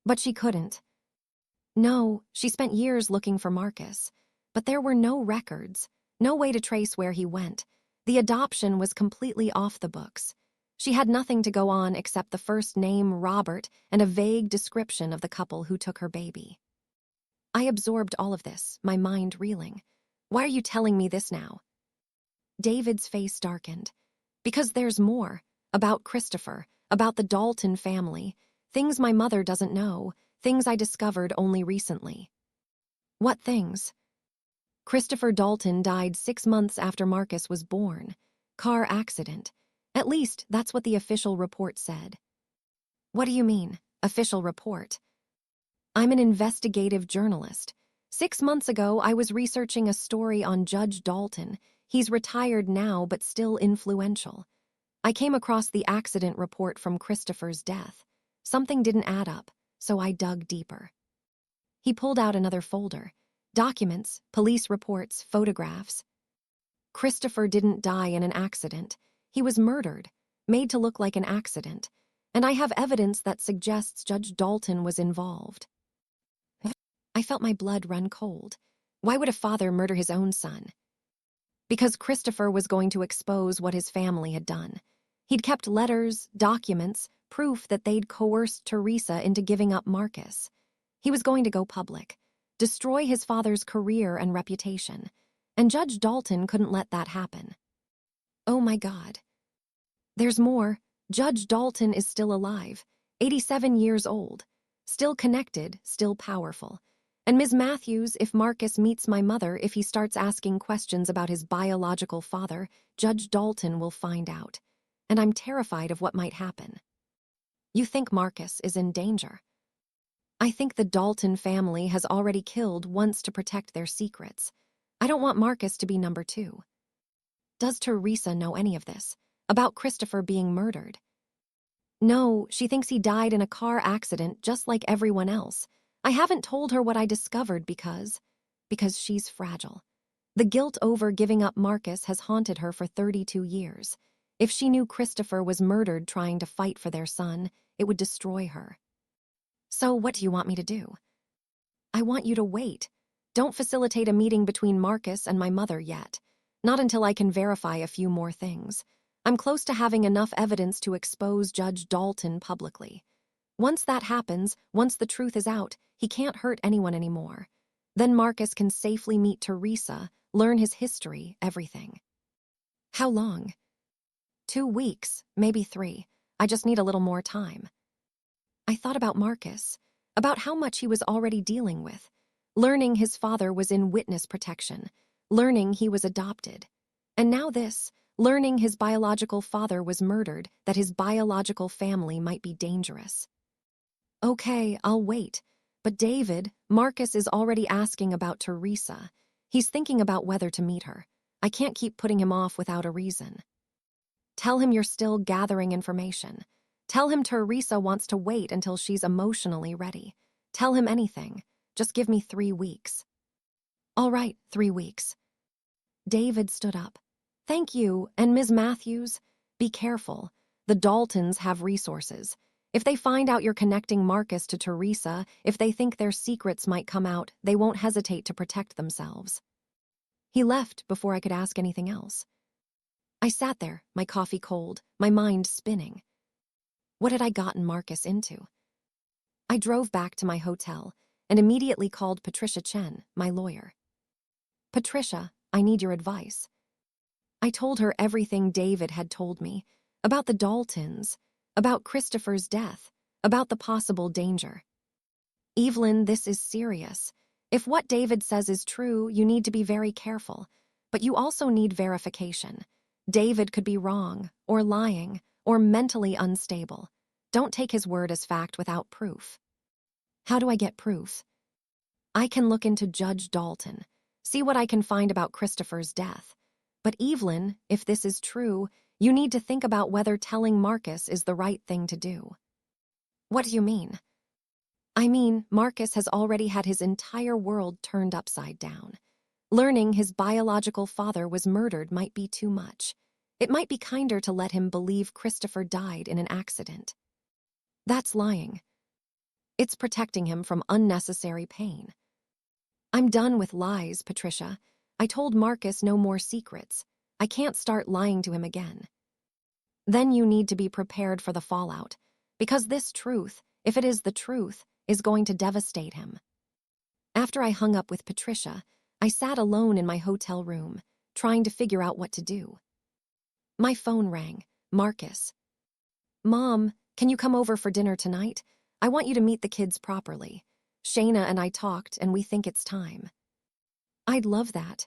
But she couldn't. No, she spent years looking for Marcus, but there were no records, no way to trace where he went. The adoption was completely off the books. She had nothing to go on except the first name, Robert, and a vague description of the couple who took her baby. I absorbed all of this, my mind reeling. Why are you telling me this now? David's face darkened. Because there's more. About Christopher, about the Dalton family. Things my mother doesn't know, things I discovered only recently. What things? Christopher Dalton died 6 months after Marcus was born. Car accident. At least, that's what the official report said. What do you mean, official report? I'm an investigative journalist. 6 months ago, I was researching a story on Judge Dalton. He's retired now, but still influential. I came across the accident report from Christopher's death. Something didn't add up, so I dug deeper. He pulled out another folder. Documents, police reports, photographs. Christopher didn't die in an accident. He was murdered, made to look like an accident, and I have evidence that suggests Judge Dalton was involved. I felt my blood run cold. Why would a father murder his own son? Because Christopher was going to expose what his family had done. He'd kept letters, documents, proof that they'd coerced Teresa into giving up Marcus. He was going to go public, destroy his father's career and reputation, and Judge Dalton couldn't let that happen. Oh my God. There's more. Judge Dalton is still alive, 87 years old, still connected, still powerful. And Ms. Matthews, if Marcus meets my mother, if he starts asking questions about his biological father, Judge Dalton will find out. And I'm terrified of what might happen. You think Marcus is in danger? I think the Dalton family has already killed once to protect their secrets. I don't want Marcus to be number 2. Does Teresa know any of this? About Christopher being murdered? No, she thinks he died in a car accident just like everyone else. I haven't told her what I discovered because she's fragile. The guilt over giving up Marcus has haunted her for 32 years. If she knew Christopher was murdered trying to fight for their son, it would destroy her. So what do you want me to do? I want you to wait. Don't facilitate a meeting between Marcus and my mother yet. Not until I can verify a few more things. I'm close to having enough evidence to expose Judge Dalton publicly. Once that happens, once the truth is out, he can't hurt anyone anymore. Then Marcus can safely meet Teresa, learn his history, everything. How long? 2 weeks, maybe 3. I just need a little more time. I thought about Marcus, about how much he was already dealing with, learning his father was in witness protection, learning he was adopted. And now this, learning his biological father was murdered, that his biological family might be dangerous. Okay, I'll wait. But David, Marcus is already asking about Teresa. He's thinking about whether to meet her. I can't keep putting him off without a reason. Tell him you're still gathering information. Tell him Teresa wants to wait until she's emotionally ready. Tell him anything. Just give me 3 weeks. All right, 3 weeks. David stood up. Thank you, and Ms. Matthews, be careful. The Daltons have resources. If they find out you're connecting Marcus to Teresa, if they think their secrets might come out, they won't hesitate to protect themselves. He left before I could ask anything else. I sat there, my coffee cold, my mind spinning. What had I gotten Marcus into? I drove back to my hotel and immediately called Patricia Chen, my lawyer. Patricia, I need your advice. I told her everything David had told me, about the Daltons, about Christopher's death, about the possible danger. Evelyn, this is serious. If what David says is true, you need to be very careful, but you also need verification. David could be wrong, or lying, or mentally unstable. Don't take his word as fact without proof. How do I get proof? I can look into Judge Dalton, see what I can find about Christopher's death. But Evelyn, if this is true, you need to think about whether telling Marcus is the right thing to do. What do you mean? I mean, Marcus has already had his entire world turned upside down. Learning his biological father was murdered might be too much. It might be kinder to let him believe Christopher died in an accident. That's lying. It's protecting him from unnecessary pain. I'm done with lies, Patricia. I told Marcus no more secrets. I can't start lying to him again. Then you need to be prepared for the fallout, because this truth, if it is the truth, is going to devastate him. After I hung up with Patricia, I sat alone in my hotel room, trying to figure out what to do. My phone rang. Marcus. Mom, can you come over for dinner tonight? I want you to meet the kids properly. Shayna and I talked, and we think it's time. I'd love that.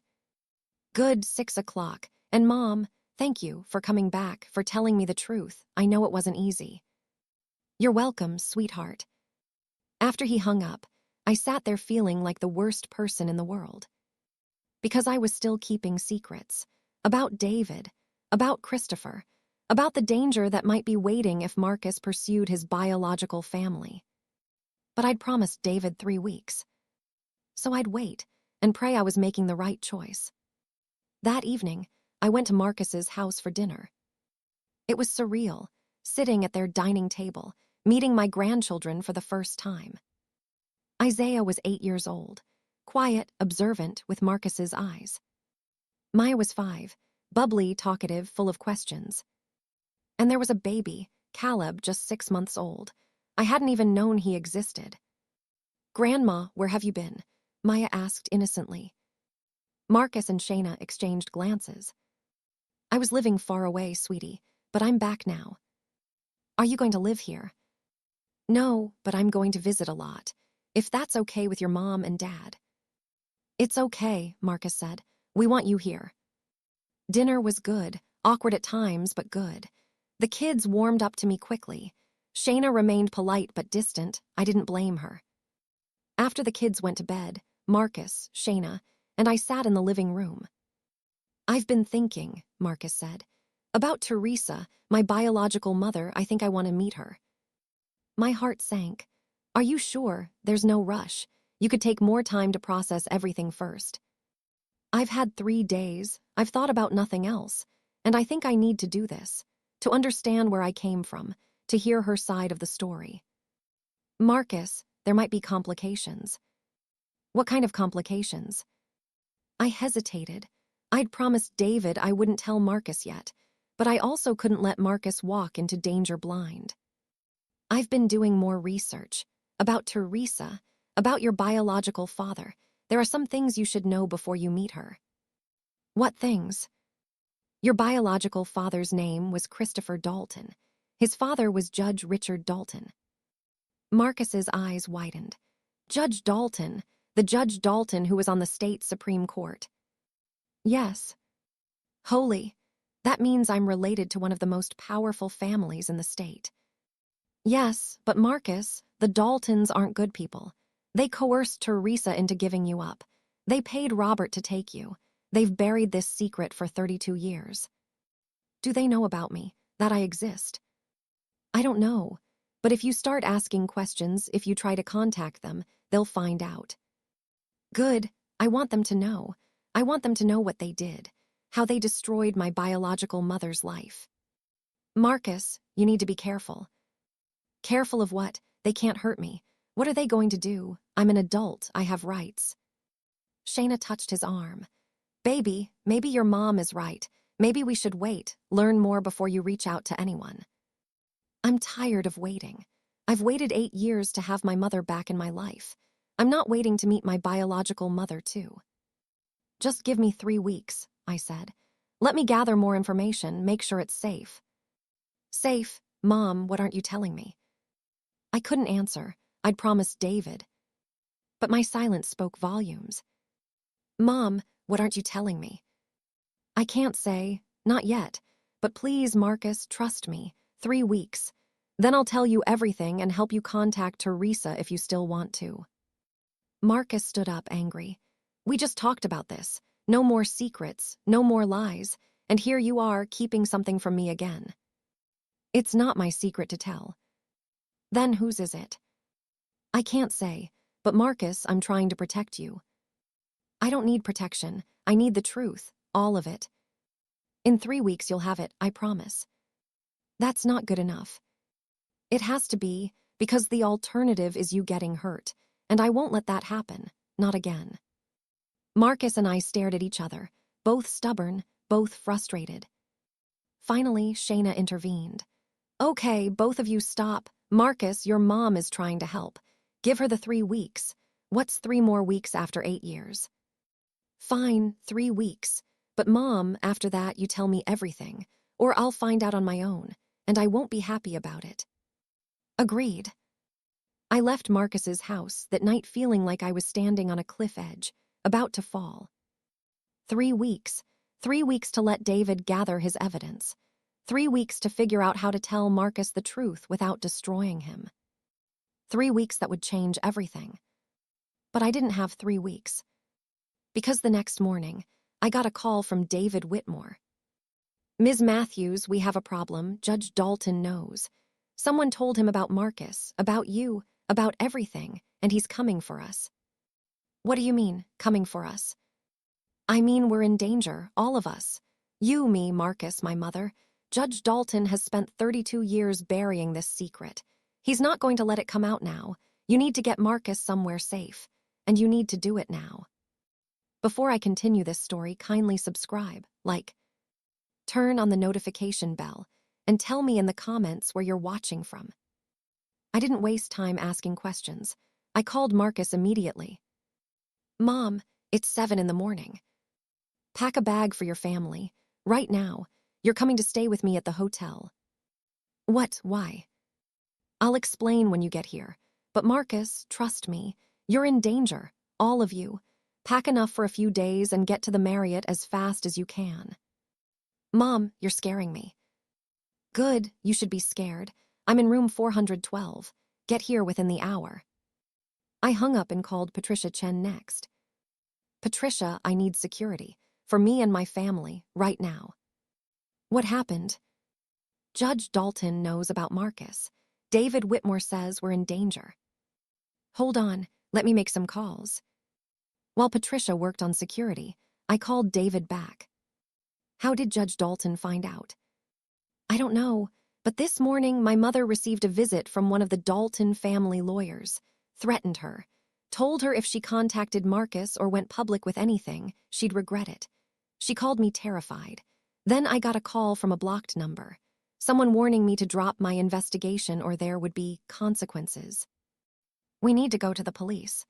Good, 6 o'clock. And Mom, thank you for coming back, for telling me the truth. I know it wasn't easy. You're welcome, sweetheart. After he hung up, I sat there feeling like the worst person in the world. Because I was still keeping secrets. About David, about Christopher, about the danger that might be waiting if Marcus pursued his biological family. But I'd promised David 3 weeks. So I'd wait and pray I was making the right choice. That evening, I went to Marcus's house for dinner. It was surreal, sitting at their dining table, meeting my grandchildren for the first time. Isaiah was 8 years old, quiet, observant, with Marcus's eyes. Maya was 5, bubbly, talkative, full of questions. And there was a baby, Caleb, just 6 months old. I hadn't even known he existed. "Grandma, where have you been?" Maya asked innocently. Marcus and Shayna exchanged glances. "I was living far away, sweetie, but I'm back now." "Are you going to live here?" "No, but I'm going to visit a lot, if that's okay with your mom and dad." "It's okay," Marcus said. "We want you here." Dinner was good, awkward at times, but good. The kids warmed up to me quickly. Shayna remained polite but distant. I didn't blame her. After the kids went to bed, Marcus, Shayna, and I sat in the living room. "I've been thinking," Marcus said, "about Teresa, my biological mother. I think I want to meet her." My heart sank. "Are you sure? There's no rush. You could take more time to process everything first." "I've had 3 days. I've thought about nothing else. And I think I need to do this, to understand where I came from, to hear her side of the story." "Marcus, there might be complications." "What kind of complications?" I hesitated. I'd promised David I wouldn't tell Marcus yet, but I also couldn't let Marcus walk into danger blind. "I've been doing more research. About Teresa, about your biological father. There are some things you should know before you meet her." "What things?" "Your biological father's name was Christopher Dalton. His father was Judge Richard Dalton." Marcus's eyes widened. "Judge Dalton, the Judge Dalton who was on the state Supreme Court." "Yes." "Holy. That means I'm related to one of the most powerful families in the state." "Yes, but Marcus, the Daltons aren't good people. They coerced Teresa into giving you up. They paid Robert to take you. They've buried this secret for 32 years. "Do they know about me, that I exist?" "I don't know. But if you start asking questions, if you try to contact them, they'll find out." "Good. I want them to know. I want them to know what they did, how they destroyed my biological mother's life." "Marcus, you need to be careful." "Careful of what? They can't hurt me. What are they going to do? I'm an adult. I have rights." Shayna touched his arm. "Baby, maybe your mom is right. Maybe we should wait, learn more before you reach out to anyone." "I'm tired of waiting. I've waited 8 years to have my mother back in my life. I'm not waiting to meet my biological mother, too." "Just give me 3 weeks," I said. "Let me gather more information, make sure it's safe." "Safe? Mom, what aren't you telling me?" I couldn't answer. I'd promised David. But my silence spoke volumes. "Mom, what aren't you telling me?" "I can't say. Not yet. But please, Marcus, trust me. 3 weeks. Then I'll tell you everything and help you contact Teresa if you still want to." Marcus stood up, angry. "We just talked about this. No more secrets, no more lies. And here you are, keeping something from me again." "It's not my secret to tell." "Then whose is it?" "I can't say. But Marcus, I'm trying to protect you." "I don't need protection. I need the truth. All of it." "In 3 weeks you'll have it, I promise." "That's not good enough." "It has to be, because the alternative is you getting hurt. And I won't let that happen. Not again." Marcus and I stared at each other, both stubborn, both frustrated. Finally, Shayna intervened. "Okay, both of you stop. Marcus, your mom is trying to help. Give her the 3 weeks. What's 3 more weeks after 8 years?" "Fine, 3 weeks. But Mom, after that you tell me everything, or I'll find out on my own, and I won't be happy about it." "Agreed." I left Marcus's house that night feeling like I was standing on a cliff edge, about to fall. 3 weeks. 3 weeks to let David gather his evidence. 3 weeks to figure out how to tell Marcus the truth without destroying him. 3 weeks that would change everything. But I didn't have 3 weeks. Because the next morning, I got a call from David Whitmore. "Ms. Matthews, we have a problem. Judge Dalton knows. Someone told him about Marcus, about you, about everything, and he's coming for us." "What do you mean, coming for us?" "I mean we're in danger, all of us. You, me, Marcus, my mother. Judge Dalton has spent 32 years burying this secret. He's not going to let it come out now. You need to get Marcus somewhere safe, and you need to do it now." Before I continue this story, kindly subscribe, like, turn on the notification bell, and tell me in the comments where you're watching from. I didn't waste time asking questions. I called Marcus immediately. "Mom, it's 7 in the morning. Pack a bag for your family. Right now. You're coming to stay with me at the hotel." "What? Why?" "I'll explain when you get here. But Marcus, trust me. You're in danger, all of you. Pack enough for a few days and get to the Marriott as fast as you can." "Mom, you're scaring me." "Good, you should be scared. I'm in room 412. Get here within the hour." I hung up and called Patricia Chen next. "Patricia, I need security. For me and my family, right now." "What happened?" "Judge Dalton knows about Marcus. David Whitmore says we're in danger." "Hold on, let me make some calls." While Patricia worked on security, I called David back. "How did Judge Dalton find out?" "I don't know, but this morning my mother received a visit from one of the Dalton family lawyers, threatened her, told her if she contacted Marcus or went public with anything, she'd regret it. She called me terrified. Then I got a call from a blocked number, someone warning me to drop my investigation or there would be consequences. We need to go to the police."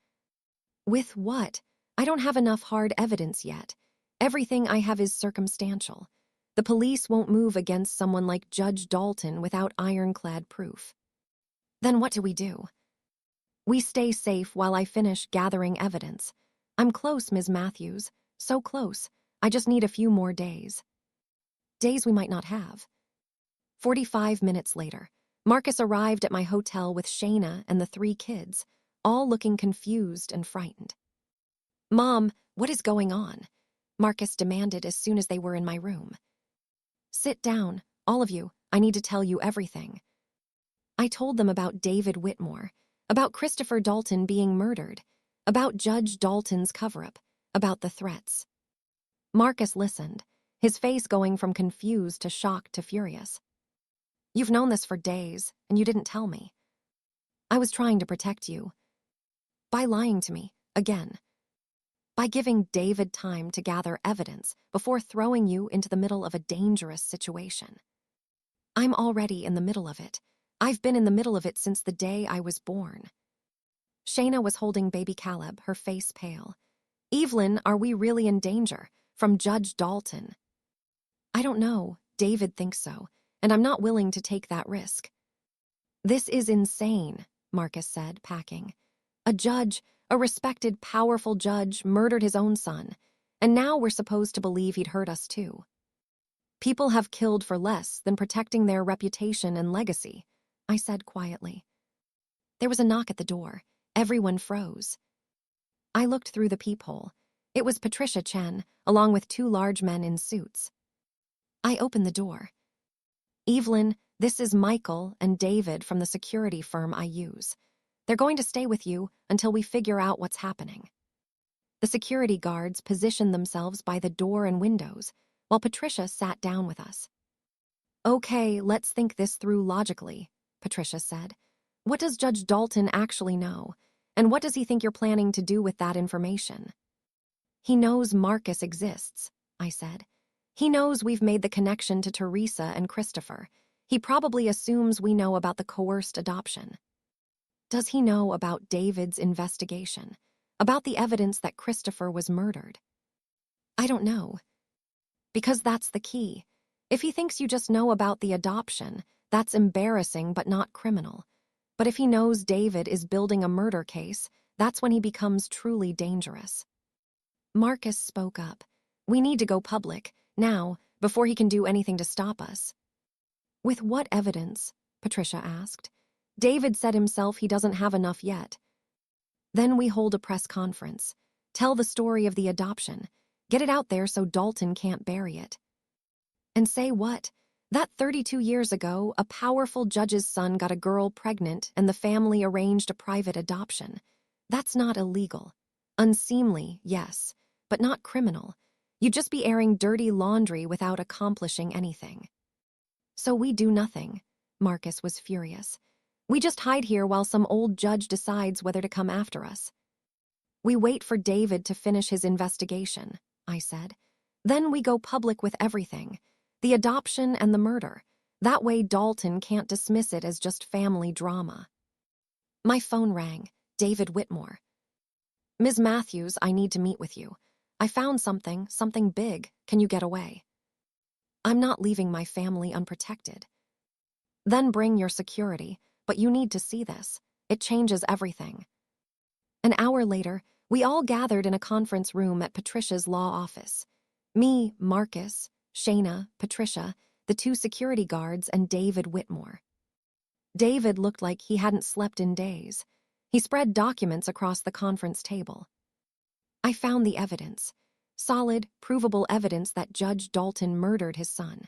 "With what? I don't have enough hard evidence yet. Everything I have is circumstantial. The police won't move against someone like Judge Dalton without ironclad proof." "Then what do we do?" "We stay safe while I finish gathering evidence. I'm close, Ms. Matthews. So close. I just need a few more days." Days we might not have. 45 minutes later, Marcus arrived at my hotel with Shayna and the 3 kids, all looking confused and frightened. "Mom, what is going on?" Marcus demanded as soon as they were in my room. "Sit down, all of you. I need to tell you everything." I told them about David Whitmore, about Christopher Dalton being murdered, about Judge Dalton's cover-up, about the threats. Marcus listened, his face going from confused to shocked to furious. "You've known this for days, and you didn't tell me." "I was trying to protect you." "By lying to me, again." "By giving David time to gather evidence before throwing you into the middle of a dangerous situation." "I'm already in the middle of it. I've been in the middle of it since the day I was born." Shayna was holding baby Caleb, her face pale. "Evelyn, are we really in danger? From Judge Dalton?" "I don't know. David thinks so, and I'm not willing to take that risk." "This is insane," Marcus said, packing. "A judge, a respected, powerful judge, murdered his own son, and now we're supposed to believe he'd hurt us too. People have killed for less than protecting their reputation and legacy," I said quietly. There was a knock at the door. Everyone froze. I looked through the peephole. It was Patricia Chen, along with 2 large men in suits. I opened the door. "Evelyn, this is Michael and David from the security firm I use. They're going to stay with you until we figure out what's happening." The security guards positioned themselves by the door and windows, while Patricia sat down with us. "Okay, let's think this through logically," Patricia said. "What does Judge Dalton actually know? And what does he think you're planning to do with that information?" "He knows Marcus exists," I said. "He knows we've made the connection to Teresa and Christopher. He probably assumes we know about the coerced adoption." "Does he know about David's investigation? About the evidence that Christopher was murdered?" "I don't know." "Because that's the key. If he thinks you just know about the adoption, that's embarrassing but not criminal. But if he knows David is building a murder case, that's when he becomes truly dangerous." Marcus spoke up. "We need to go public, now, before he can do anything to stop us." "With what evidence?" Patricia asked. "David said himself he doesn't have enough yet." Then we hold a press conference. Tell the story of the adoption. Get it out there so Dalton can't bury it. And say what? That 32 years ago, a powerful judge's son got a girl pregnant and the family arranged a private adoption. That's not illegal. Unseemly, yes, but not criminal. You'd just be airing dirty laundry without accomplishing anything. So we do nothing. Marcus was furious. We just hide here while some old judge decides whether to come after us. We wait for David to finish his investigation, I said. Then we go public with everything. The adoption and the murder. That way Dalton can't dismiss it as just family drama. My phone rang. David Whitmore. Ms. Matthews, I need to meet with you. I found something big. Can you get away? I'm not leaving my family unprotected. Then bring your security, but you need to see this. It changes everything. An hour later, we all gathered in a conference room at Patricia's law office. Me, Marcus, Shayna, Patricia, the 2 security guards, and David Whitmore. David looked like he hadn't slept in days. He spread documents across the conference table. I found the evidence. Solid, provable evidence that Judge Dalton murdered his son.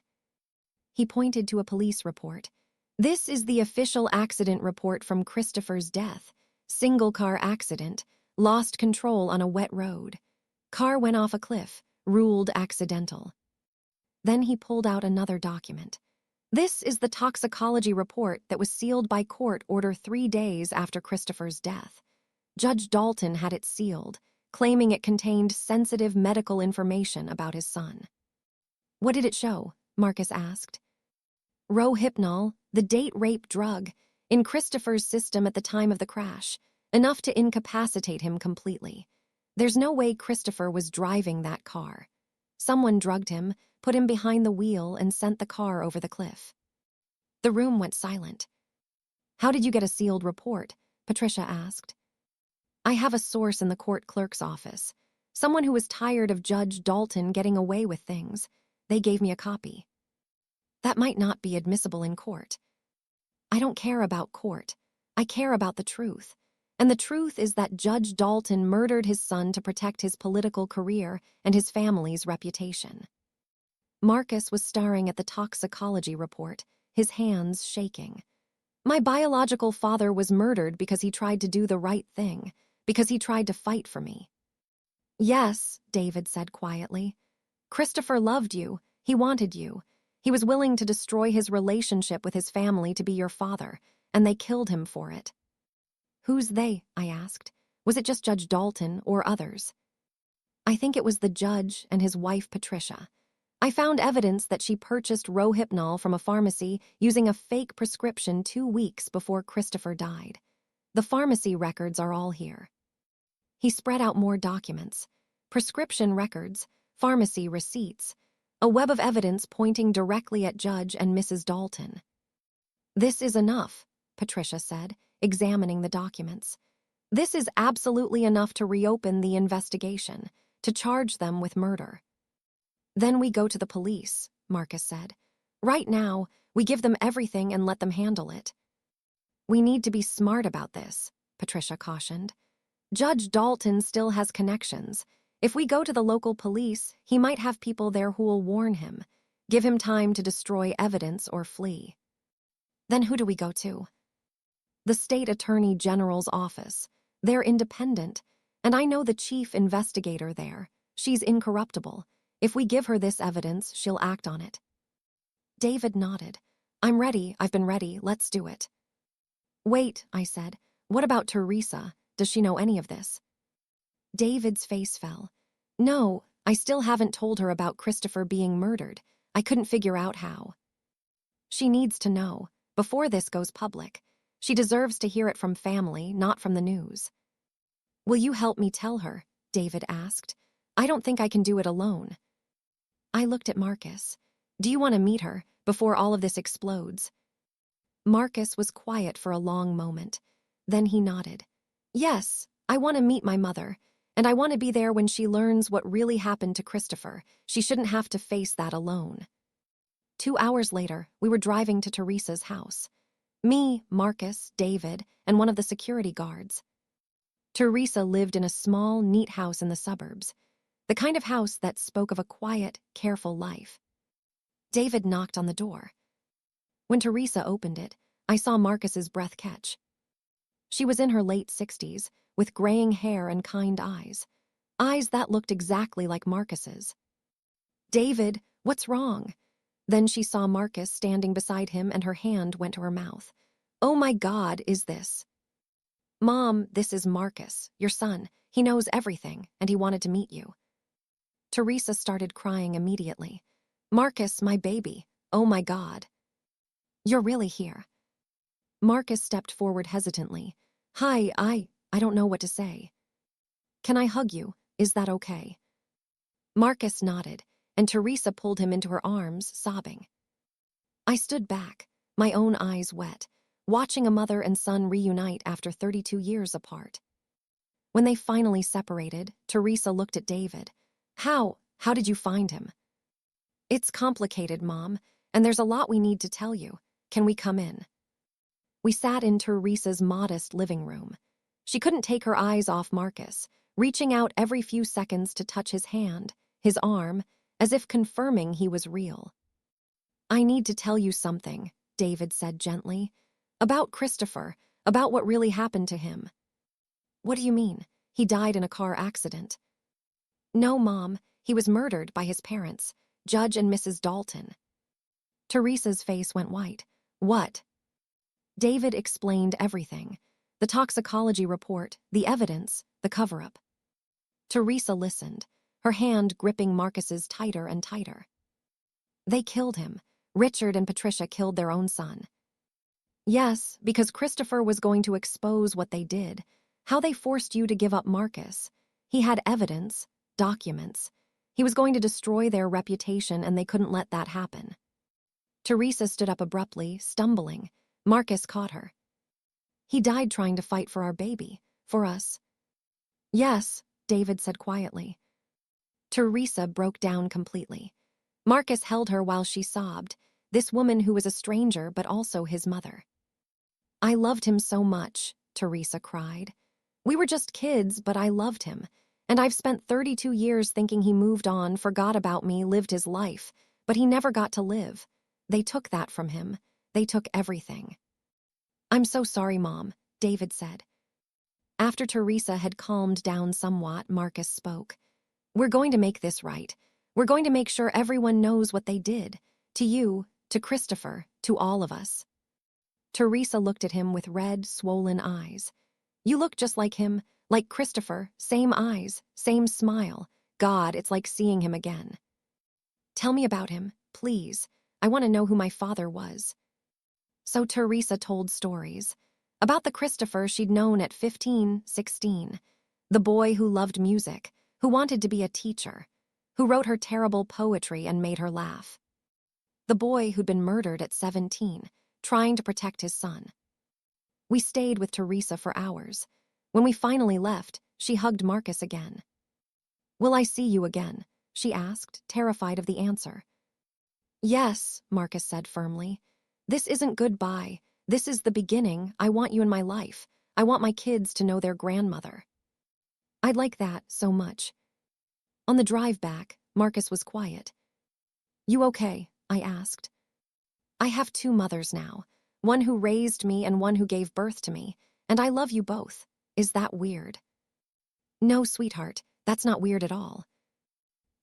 He pointed to a police report. This is the official accident report from Christopher's death. Single-car accident, lost control on a wet road. Car went off a cliff, ruled accidental. Then he pulled out another document. This is the toxicology report that was sealed by court order 3 days after Christopher's death. Judge Dalton had it sealed, claiming it contained sensitive medical information about his son. What did it show? Marcus asked. Rohypnol, the date rape drug, in Christopher's system at the time of the crash, enough to incapacitate him completely. There's no way Christopher was driving that car. Someone drugged him, put him behind the wheel, and sent the car over the cliff. The room went silent. How did you get a sealed report? Patricia asked. I have a source in the court clerk's office. Someone who was tired of Judge Dalton getting away with things. They gave me a copy. That might not be admissible in court. I don't care about court. I care about the truth. And the truth is that Judge Dalton murdered his son to protect his political career and his family's reputation. Marcus was staring at the toxicology report, his hands shaking. My biological father was murdered because he tried to do the right thing, because he tried to fight for me. Yes, David said quietly. Christopher loved you. He wanted you. He was willing to destroy his relationship with his family to be your father, and they killed him for it. Who's they? I asked. Was it just Judge Dalton or others? I think it was the judge and his wife Patricia. I found evidence that she purchased Rohypnol from a pharmacy using a fake prescription 2 weeks before Christopher died. The pharmacy records are all here. He spread out more documents. Prescription records, pharmacy receipts, a web of evidence pointing directly at Judge and Mrs. Dalton. This is enough, Patricia said, examining the documents. This is absolutely enough to reopen the investigation, to charge them with murder. Then we go to the police, Marcus said. Right now, we give them everything and let them handle it. We need to be smart about this, Patricia cautioned. Judge Dalton still has connections. If we go to the local police, he might have people there who will warn him, give him time to destroy evidence or flee. Then who do we go to? The State Attorney General's office. They're independent, and I know the chief investigator there. She's incorruptible. If we give her this evidence, she'll act on it. David nodded. I'm ready. I've been ready. Let's do it. Wait, I said. What about Teresa? Does she know any of this? David's face fell. No, I still haven't told her about Christopher being murdered. I couldn't figure out how. She needs to know, before this goes public. She deserves to hear it from family, not from the news. Will you help me tell her? David asked. I don't think I can do it alone. I looked at Marcus. Do you want to meet her before all of this explodes? Marcus was quiet for a long moment. Then he nodded. Yes, I want to meet my mother, and I want to be there when she learns what really happened to Christopher. She shouldn't have to face that alone. 2 hours later, we were driving to Teresa's house. Me, Marcus, David, and one of the security guards. Teresa lived in a small, neat house in the suburbs, the kind of house that spoke of a quiet, careful life. David knocked on the door. When Teresa opened it, I saw Marcus's breath catch. She was in her late 60s, with graying hair and kind eyes that looked exactly like Marcus's. "David, what's wrong?" Then she saw Marcus standing beside him and her hand went to her mouth. "Oh my God, is this?" "Mom, this is Marcus, your son. He knows everything, and he wanted to meet you." Teresa started crying immediately. "Marcus, my baby. Oh my God. You're really here." Marcus stepped forward hesitantly. "Hi, I don't know what to say." "Can I hug you? Is that okay?" Marcus nodded, and Teresa pulled him into her arms, sobbing. I stood back, my own eyes wet, watching a mother and son reunite after 32 years apart. When they finally separated, Teresa looked at David. How did you find him?" "It's complicated, Mom, and there's a lot we need to tell you. Can we come in?" We sat in Teresa's modest living room. She couldn't take her eyes off Marcus, reaching out every few seconds to touch his hand, his arm, as if confirming he was real. "I need to tell you something," David said gently. "About Christopher, about what really happened to him." "What do you mean? He died in a car accident." "No, Mom, he was murdered by his parents, Judge and Mrs. Dalton." Teresa's face went white. "What?" David explained everything. The toxicology report, the evidence, the cover-up. Teresa listened, her hand gripping Marcus's tighter and tighter. "They killed him. Richard and Patricia killed their own son." "Yes, because Christopher was going to expose what they did, how they forced you to give up Marcus. He had evidence, documents. He was going to destroy their reputation, and they couldn't let that happen." Teresa stood up abruptly, stumbling. Marcus caught her. "He died trying to fight for our baby, for us." "Yes," David said quietly. Teresa broke down completely. Marcus held her while she sobbed, this woman who was a stranger but also his mother. "I loved him so much," Teresa cried. "We were just kids, but I loved him. And I've spent 32 years thinking he moved on, forgot about me, lived his life. But he never got to live. They took that from him. They took everything." "I'm so sorry, Mom," David said. After Teresa had calmed down somewhat, Marcus spoke. "We're going to make this right. We're going to make sure everyone knows what they did. To you, to Christopher, to all of us." Teresa looked at him with red, swollen eyes. "You look just like him, like Christopher, same eyes, same smile. God, it's like seeing him again." "Tell me about him, please. I want to know who my father was." So Teresa told stories. About the Christopher she'd known at 15, 16. The boy who loved music, who wanted to be a teacher, who wrote her terrible poetry and made her laugh. The boy who'd been murdered at 17, trying to protect his son. We stayed with Teresa for hours. When we finally left, she hugged Marcus again. "Will I see you again?" she asked, terrified of the answer. "Yes," Marcus said firmly. "This isn't goodbye. This is the beginning. I want you in my life. I want my kids to know their grandmother." "I'd like that so much." On the drive back, Marcus was quiet. "You okay?" I asked. "I have two mothers now, one who raised me and one who gave birth to me, and I love you both. Is that weird?" "No, sweetheart, that's not weird at all."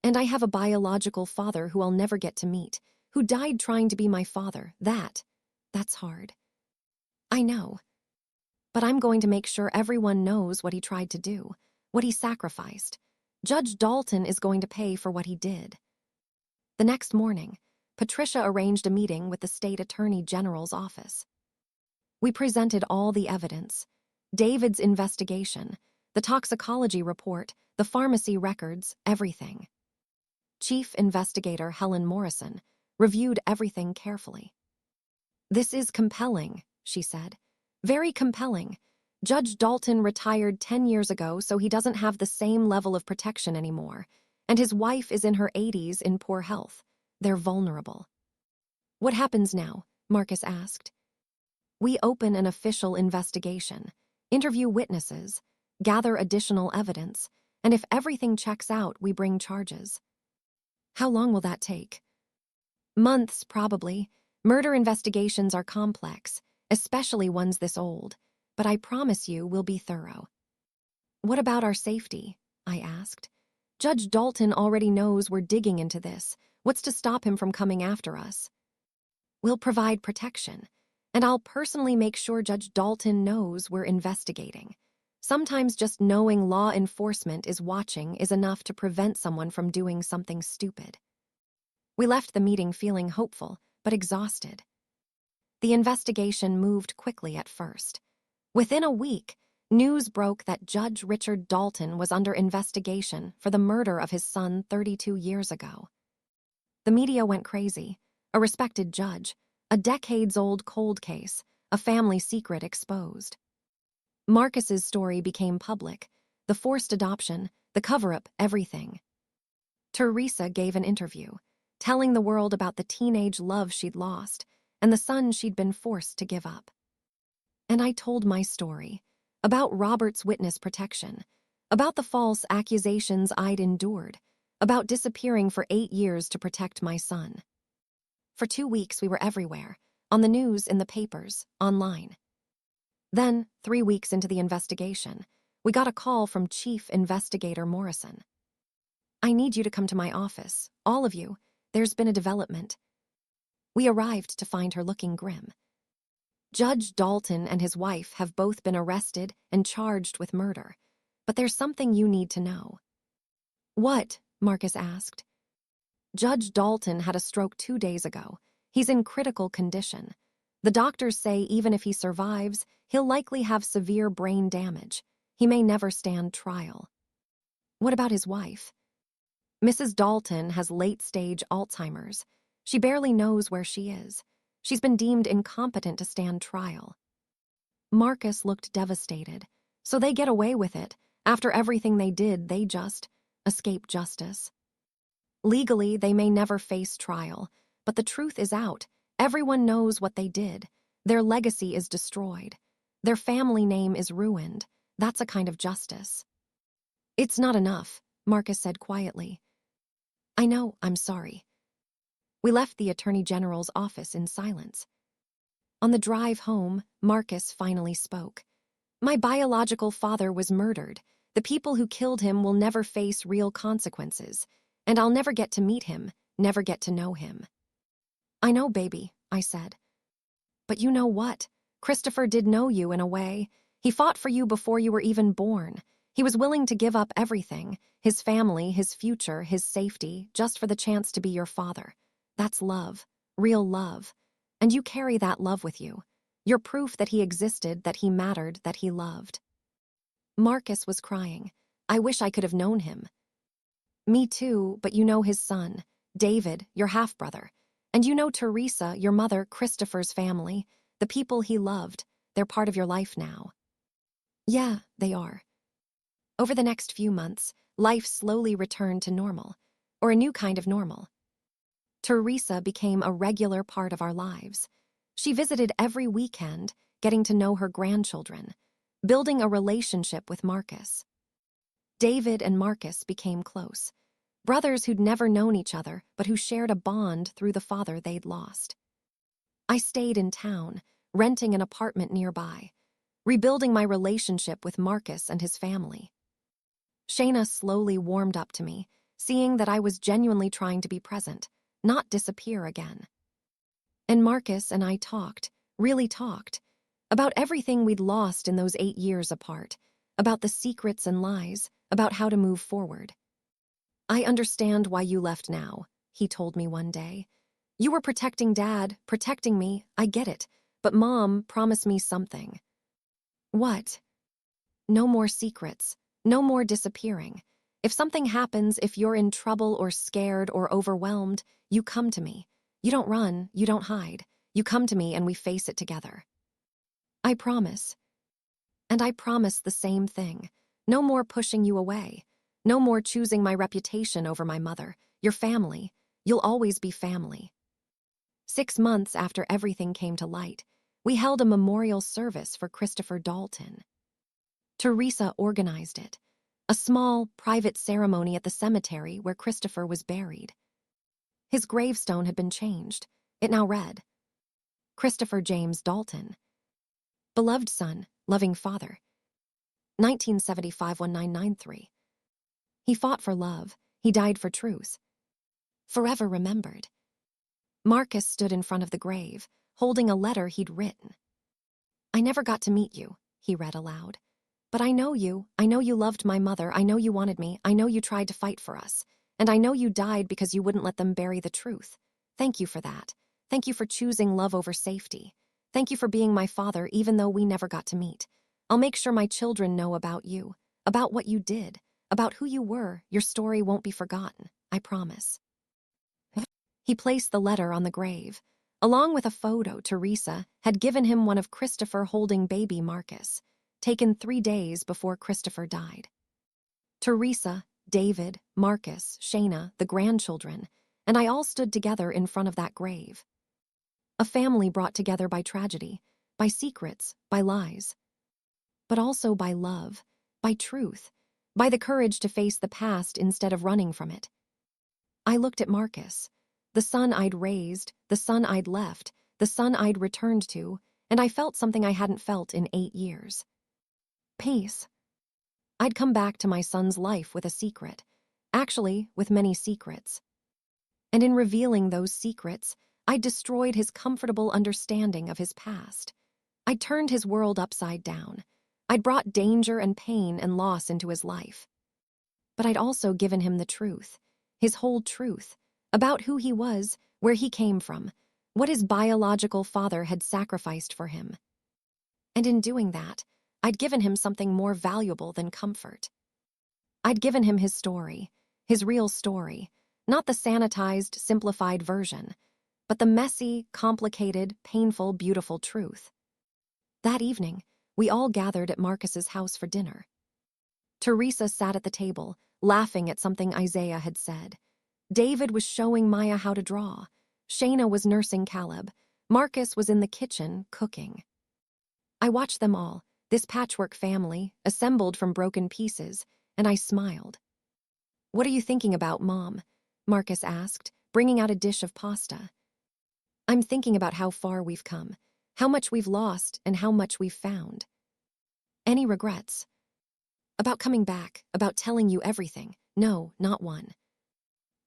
"And I have a biological father who I'll never get to meet, who died trying to be my father. That's hard." "I know. But I'm going to make sure everyone knows what he tried to do, what he sacrificed. Judge Dalton is going to pay for what he did." The next morning, Patricia arranged a meeting with the state attorney general's office. We presented all the evidence: David's investigation, the toxicology report, the pharmacy records, everything. Chief Investigator Helen Morrison reviewed everything carefully. "This is compelling," she said. "Very compelling. Judge Dalton retired 10 years ago, so he doesn't have the same level of protection anymore, and his wife is in her 80s in poor health. They're vulnerable." "What happens now?" Marcus asked. "We open an official investigation, interview witnesses, gather additional evidence, and if everything checks out, we bring charges. How long will that take? Months, probably. Murder investigations are complex, especially ones this old, but I promise you we'll be thorough. What about our safety? I asked. Judge Dalton already knows we're digging into this. What's to stop him from coming after us? We'll provide protection, and I'll personally make sure Judge Dalton knows we're investigating. Sometimes just knowing law enforcement is watching is enough to prevent someone from doing something stupid. We left the meeting feeling hopeful, but exhausted. The investigation moved quickly at first. Within a week, news broke that Judge Richard Dalton was under investigation for the murder of his son 32 years ago. The media went crazy. A respected judge, a decades-old cold case, a family secret exposed. Marcus's story became public, the forced adoption, the cover-up, everything. Teresa gave an interview, telling the world about the teenage love she'd lost and the son she'd been forced to give up. And I told my story, about Robert's witness protection, about the false accusations I'd endured, about disappearing for 8 years to protect my son. For 2 weeks we were everywhere, on the news, in the papers, online. Then, 3 weeks into the investigation, we got a call from Chief Investigator Morrison. I need you to come to my office, all of you. There's been a development. We arrived to find her looking grim. Judge Dalton and his wife have both been arrested and charged with murder, but there's something you need to know. What? Marcus asked. Judge Dalton had a stroke 2 days ago. He's in critical condition. The doctors say even if he survives, he'll likely have severe brain damage. He may never stand trial. What about his wife? Mrs. Dalton has late-stage Alzheimer's. She barely knows where she is. She's been deemed incompetent to stand trial. Marcus looked devastated. So they get away with it. After everything they did, they just escape justice. Legally, they may never face trial, but the truth is out. Everyone knows what they did. Their legacy is destroyed. Their family name is ruined. That's a kind of justice. It's not enough, Marcus said quietly. I know, I'm sorry. We left the Attorney General's office in silence. On the drive home, Marcus finally spoke. My biological father was murdered. The people who killed him will never face real consequences, and I'll never get to meet him, never get to know him. I know, baby, I said. But you know what? Christopher did know you in a way. He fought for you before you were even born. He was willing to give up everything, his family, his future, his safety, just for the chance to be your father. That's love, real love. And you carry that love with you. You're proof that he existed, that he mattered, that he loved. Marcus was crying. I wish I could have known him. Me too, but you know his son, David, your half-brother. And you know Teresa, your mother, Christopher's family, the people he loved. They're part of your life now. Yeah, they are. Over the next few months, life slowly returned to normal, or a new kind of normal. Teresa became a regular part of our lives. She visited every weekend, getting to know her grandchildren, building a relationship with Marcus. David and Marcus became close, brothers who'd never known each other but who shared a bond through the father they'd lost. I stayed in town, renting an apartment nearby, rebuilding my relationship with Marcus and his family. Shayna slowly warmed up to me, seeing that I was genuinely trying to be present, not disappear again. And Marcus and I talked, really talked, about everything we'd lost in those 8 years apart, about the secrets and lies, about how to move forward. I understand why you left now, he told me one day. You were protecting Dad, protecting me, I get it, but Mom promised me something. What? No more secrets, no more disappearing. If something happens, if you're in trouble or scared or overwhelmed, you come to me. You don't run, you don't hide. You come to me and we face it together. I promise. And I promise the same thing. No more pushing you away. No more choosing my reputation over my mother. Your family. You'll always be family. 6 months after everything came to light, we held a memorial service for Christopher Dalton. Teresa organized it. A small, private ceremony at the cemetery where Christopher was buried. His gravestone had been changed. It now read, Christopher James Dalton. Beloved son, loving father. 1975-1993. He fought for love. He died for truth. Forever remembered. Marcus stood in front of the grave, holding a letter he'd written. I never got to meet you, he read aloud. But I know you. I know you loved my mother. I know you wanted me. I know you tried to fight for us. And I know you died because you wouldn't let them bury the truth. Thank you for that. Thank you for choosing love over safety. Thank you for being my father even though we never got to meet. I'll make sure my children know about you, about what you did, about who you were. Your story won't be forgotten, I promise. He placed the letter on the grave. Along with a photo, Teresa had given him one of Christopher holding baby Marcus, taken 3 days before Christopher died. Teresa, David, Marcus, Shayna, the grandchildren, and I all stood together in front of that grave. A family brought together by tragedy, by secrets, by lies. But also by love, by truth, by the courage to face the past instead of running from it. I looked at Marcus, the son I'd raised, the son I'd left, the son I'd returned to, and I felt something I hadn't felt in 8 years. Peace. I'd come back to my son's life with a secret, actually with many secrets. And in revealing those secrets, I'd destroyed his comfortable understanding of his past. I'd turned his world upside down. I'd brought danger and pain and loss into his life. But I'd also given him the truth, his whole truth, about who he was, where he came from, what his biological father had sacrificed for him. And in doing that, I'd given him something more valuable than comfort. I'd given him his story, his real story, not the sanitized, simplified version, but the messy, complicated, painful, beautiful truth. That evening, we all gathered at Marcus's house for dinner. Teresa sat at the table, laughing at something Isaiah had said. David was showing Maya how to draw. Shayna was nursing Caleb. Marcus was in the kitchen, cooking. I watched them all, this patchwork family, assembled from broken pieces, and I smiled. What are you thinking about, Mom? Marcus asked, bringing out a dish of pasta. I'm thinking about how far we've come, how much we've lost, and how much we've found. Any regrets? About coming back, about telling you everything. No, not one.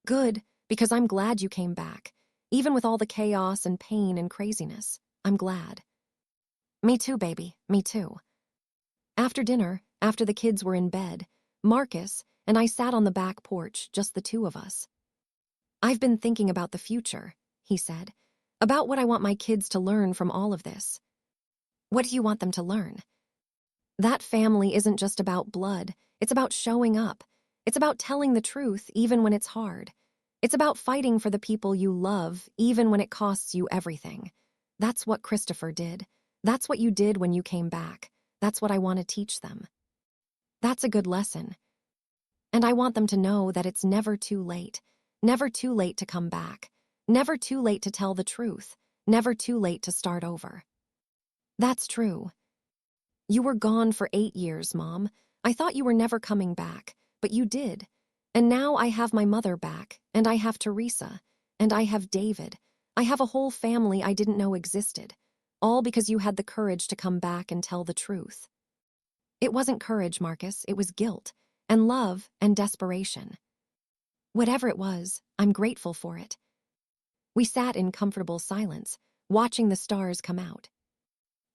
Good, because I'm glad you came back. Even with all the chaos and pain and craziness, I'm glad. Me too, baby, me too. After dinner, after the kids were in bed, Marcus and I sat on the back porch, just the two of us. I've been thinking about the future, he said, about what I want my kids to learn from all of this. What do you want them to learn? That family isn't just about blood, it's about showing up. It's about telling the truth even when it's hard. It's about fighting for the people you love even when it costs you everything. That's what Christopher did. That's what you did when you came back. That's what I want to teach them. That's a good lesson. And I want them to know that it's never too late to come back, never too late to tell the truth, never too late to start over. That's true. You were gone for 8 years, Mom. I thought you were never coming back, but you did. And now I have my mother back, and I have Teresa, and I have David. I have a whole family I didn't know existed, all because you had the courage to come back and tell the truth. It wasn't courage, Marcus, it was guilt, and love, and desperation. Whatever it was, I'm grateful for it. We sat in comfortable silence, watching the stars come out.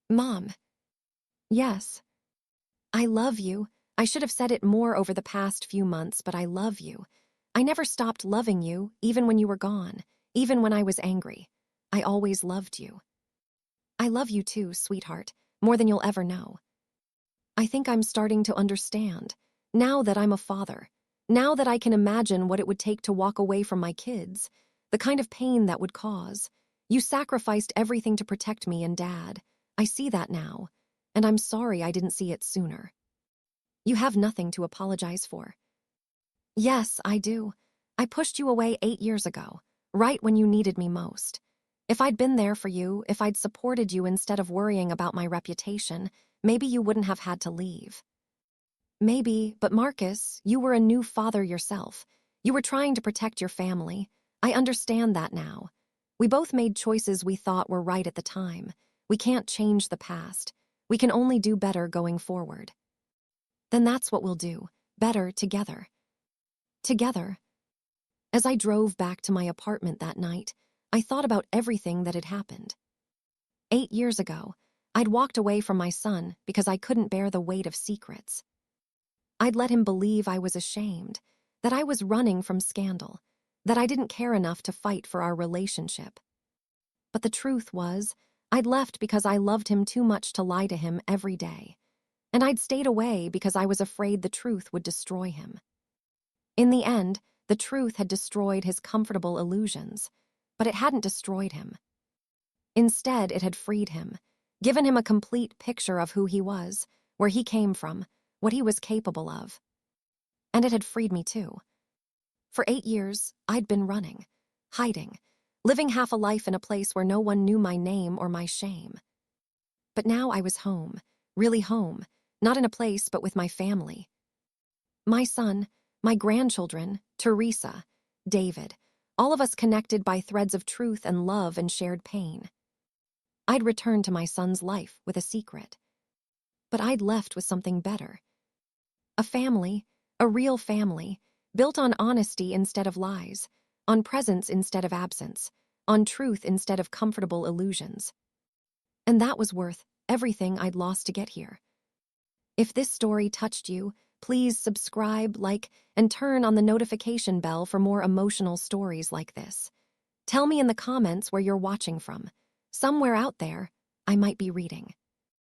Mom. Yes. I love you. I should have said it more over the past few months, but I love you. I never stopped loving you, even when you were gone, even when I was angry. I always loved you. I love you too, sweetheart, more than you'll ever know. I think I'm starting to understand, now that I'm a father, now that I can imagine what it would take to walk away from my kids, the kind of pain that would cause. You sacrificed everything to protect me and Dad. I see that now, and I'm sorry I didn't see it sooner. You have nothing to apologize for. Yes, I do. I pushed you away 8 years ago, right when you needed me most. If I'd been there for you, if I'd supported you instead of worrying about my reputation, maybe you wouldn't have had to leave. Maybe, but Marcus, you were a new father yourself. You were trying to protect your family. I understand that now. We both made choices we thought were right at the time. We can't change the past. We can only do better going forward. Then that's what we'll do. Better together. Together. As I drove back to my apartment that night, I thought about everything that had happened. 8 years ago, I'd walked away from my son because I couldn't bear the weight of secrets. I'd let him believe I was ashamed, that I was running from scandal, that I didn't care enough to fight for our relationship. But the truth was, I'd left because I loved him too much to lie to him every day. And I'd stayed away because I was afraid the truth would destroy him. In the end, the truth had destroyed his comfortable illusions, but it hadn't destroyed him. Instead, it had freed him, given him a complete picture of who he was, where he came from, what he was capable of. And it had freed me too. For 8 years, I'd been running, hiding, living half a life in a place where no one knew my name or my shame. But now I was home, really home, not in a place but with my family. My son, my grandchildren, Teresa, David, all of us connected by threads of truth and love and shared pain. I'd returned to my son's life with a secret. But I'd left with something better. A family, a real family, built on honesty instead of lies, on presence instead of absence, on truth instead of comfortable illusions. And that was worth everything I'd lost to get here. If this story touched you, please subscribe, like, and turn on the notification bell for more emotional stories like this. Tell me in the comments where you're watching from. Somewhere out there, I might be reading.